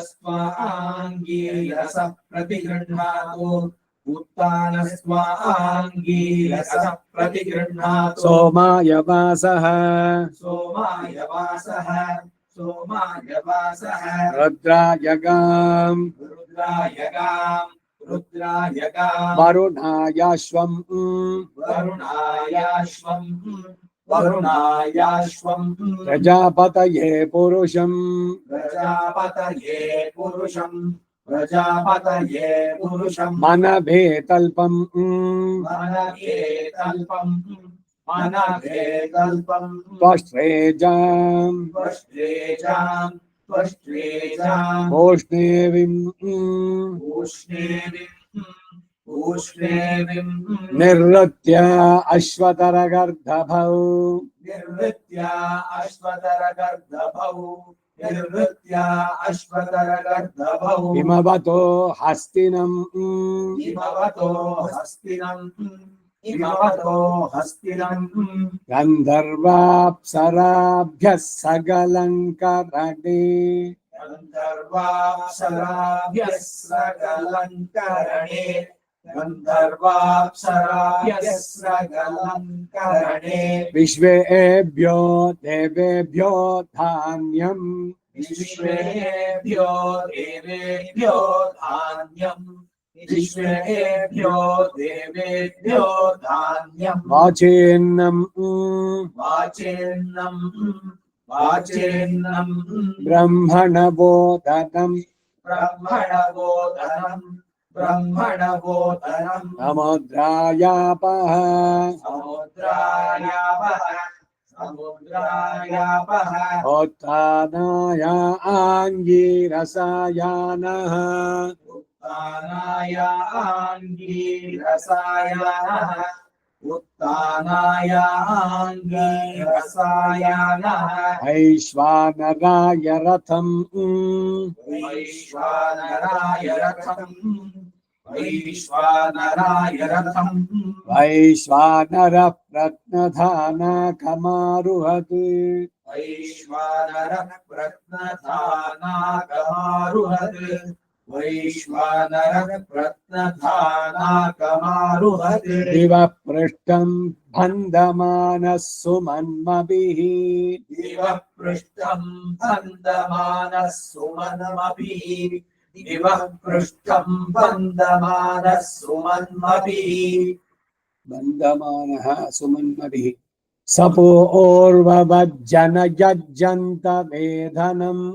उत्तानस्वाङ्गी रस प्रतिगृह्णातु उत्तानस्वाङ्गी रस प्रतिगृह्णातु ಸೋಮಾಯ ವಾಸಃ सोमाय वासः सोमाय वासः ರುದ್ರಾಯಗಾಂ रुद्रायगाम् रुद्रायगाम् ವರುಣಾಯಾಶ್ವಂ वरुणायाश्वम् वरुणायाश्वम् ಪ್ರಜಾಪತಯೇ ಪುರುಷಂ प्रजापतये पुरुषम् प्रजापतये पुरुषम् मनभे तल्पं मनभे तल्पम् मनभे तल्पम् त्वष्ट्रेजां त्वष्ट्रेजाम् त्वष्ट्रेजाम् ओष्णेविम् उष्णेविम् उष्णेविम् निर्वृत्य अश्वतरगर्दभौ निर्वृत्य अश्वतरगर्दभौ निर्वृत्य अश्वतरगर्दभौ हिमवतो हस्तिनम् हिमवतो हस्तिनम् हिमवतो हस्तिनम् गन्धर्वाप्सराभ्यः सकलङ्करणे गन्धर्वाप्सराभ्यः सकलङ्करणे गन्धर्वाप्सराभ्यः सकलङ्करणे विश्वेभ्यो देवेभ्यो धान्यम् विश्वेभ्यो देवेभ्यो धान्यम् विश्वेभ्यो देवेभ्यो धान्यम् वाचेन्नम् वाचेन्नम् वाचेन्नम् ब्रह्मणबोधनम् ब्रह्मणबोधनम् ब्रह्मणबोधनम् समुद्रायापः समुद्रायापः समुद्रायापः उत्थानाय आङ्गिरसायानः उत्थानाय आङ्गिरसायानः उत्थानाय आङ्गिरसायानः वैश्वानराय रथम् वैश्वानराय रथम् वैश्वानराय रथम् वैश्वानरः प्रत्नधानाकमारुहत् वैश्वानरः प्रत्नधानाकमारुहत् वैश्वानरः प्रत्नधानाकमारुहत् दिवः पृष्ठं बन्धमानः सुमन्मभिः दिवः पृष्ठं बन्धमानः सुमन्मभिः दिवः पृष्ठं बन्धमानः सुमन्मभिः बन्धमानः सुमन्मभिः सपोर्ववज्जनयज्जन्त वेधनम्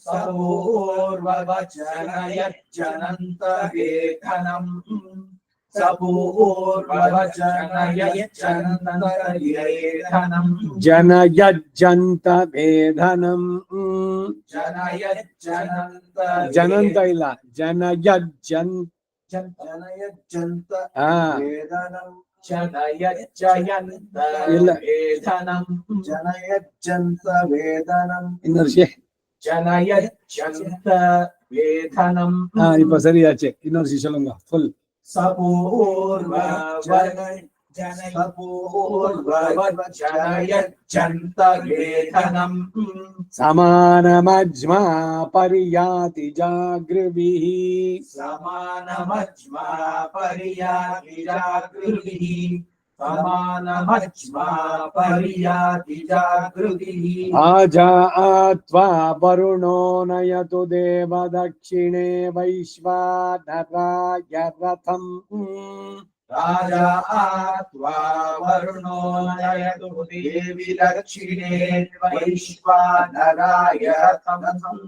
सपूर्ववचनयज्जनन्त वेधनम् सपूर्ववचनयज्जनन्त वेधनम् जनयज्जन्त वेधनम् जनयज्जनन्त जनन्त ಇಲ್ಲ ಜನಯಜ್ಜನ್ जनयज्जन्त ಆ वेदनम् जनयज्जयन्त ಇಲ್ಲ वेदनम् जनयज्जन्त वेदनम् ಇನ್ನೊಂದು जनयज्जन्त वेदनम् இப்ப சரியாச்சு இன்னொரு சொல்லுங்க ஃபுல் सपूर्ववचनयज्जन्त वेदनम् समानमज्मा परियाति जागृभिः समानमज्मा परियाति जागृभिः समानमज्मा परियाति जागृभिः आजात्वा वरुणो नयतु देव दक्षिणे वैश्वानराय रथम् राजा आत्वा वरुणो नयतु देवि दक्षिणे वैश्वानराय रथम्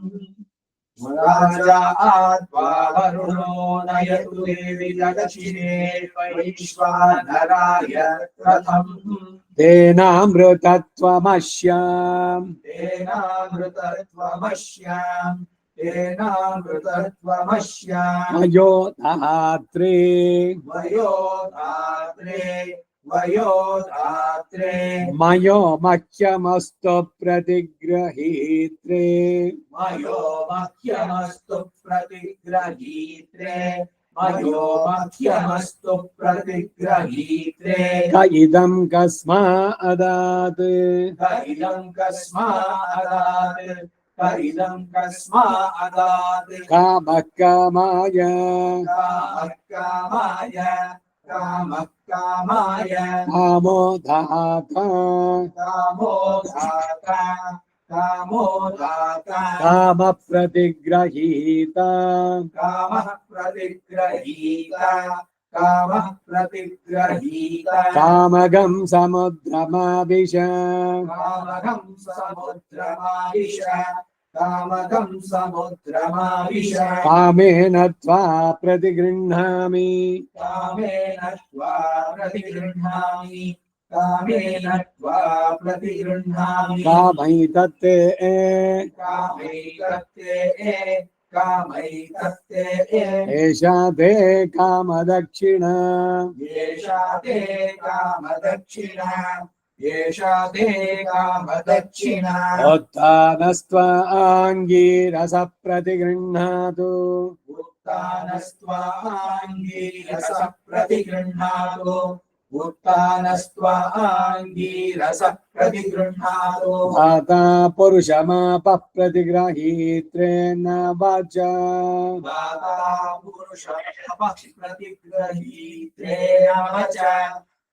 राजा आत्वा वरुणो नयतु देवि दक्षिणे वैश्वानराय रथम् तेनामृतत्वमस्याम् तेनामृतत्वमस्याम् तेनामृतत्वमस्याम् मयोधात्रे वयोधात्रे वयोधात्रे मयो मह्यमस्तु प्रतिगृहीत्रे मयो मह्यमस्तु प्रतिगृहीत्रे मयो मह्यमस्तु प्रतिगृहीत्रे क इदं कस्मादात् इदं कस्मादात् इदं कस्मादात् कामः कामाय कामः कामाय कामो धाता कामो धाता कामो धाता कामः प्रतिगृहीता कामः प्रतिगृहीता कामः प्रतिगृहीता कामगं समुद्रमाविश कामगं समुद्रमाविश कामगं समुद्रमाविश कामेन त्वा प्रतिगृह्णामि कामेन त्वा प्रतिगृह्णामि कामेन त्वा प्रतिगृह्णामि कामैतत्ते कामैकत्ते कामैकत्ते एषा ते कामदक्षिणा येषा ते कामदक्षिणा येषा ते कामदक्षिणा उत्थानस्त्वाङ्गीरस प्रतिगृह्णातु उत्थानस्त्वाङ्गीरस प्रतिगृह्णातु उत्थानस्त्वाङ्गीरस प्रतिगृह्णातु धाता पुरुषमापः प्रतिगृहीत्रे न वाच दाता पुरुषमापः प्रतिगृहीत्रे नवच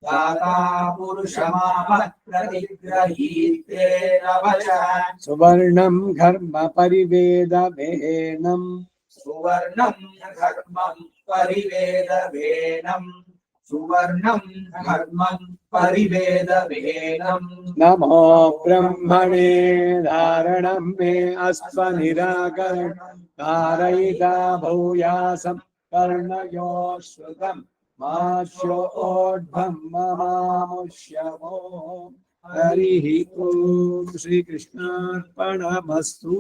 दाता पुरुषमापः प्रतिगृहीत्रे नवच सुवर्णं घर्म परिवेदवेनम् सुवर्णं धर्मं परिवेदवेनम् सुवर्णं धर्मं परिवेदवेनम् नमो ब्रह्मणे धारणं मे अस्त्वनिराकरणं कारयिता भूयासं कर्णयो श्रुतं माश्योड्भं ममामुष्यवो हरिः ॐ श्रीकृष्णार्पणमस्तु।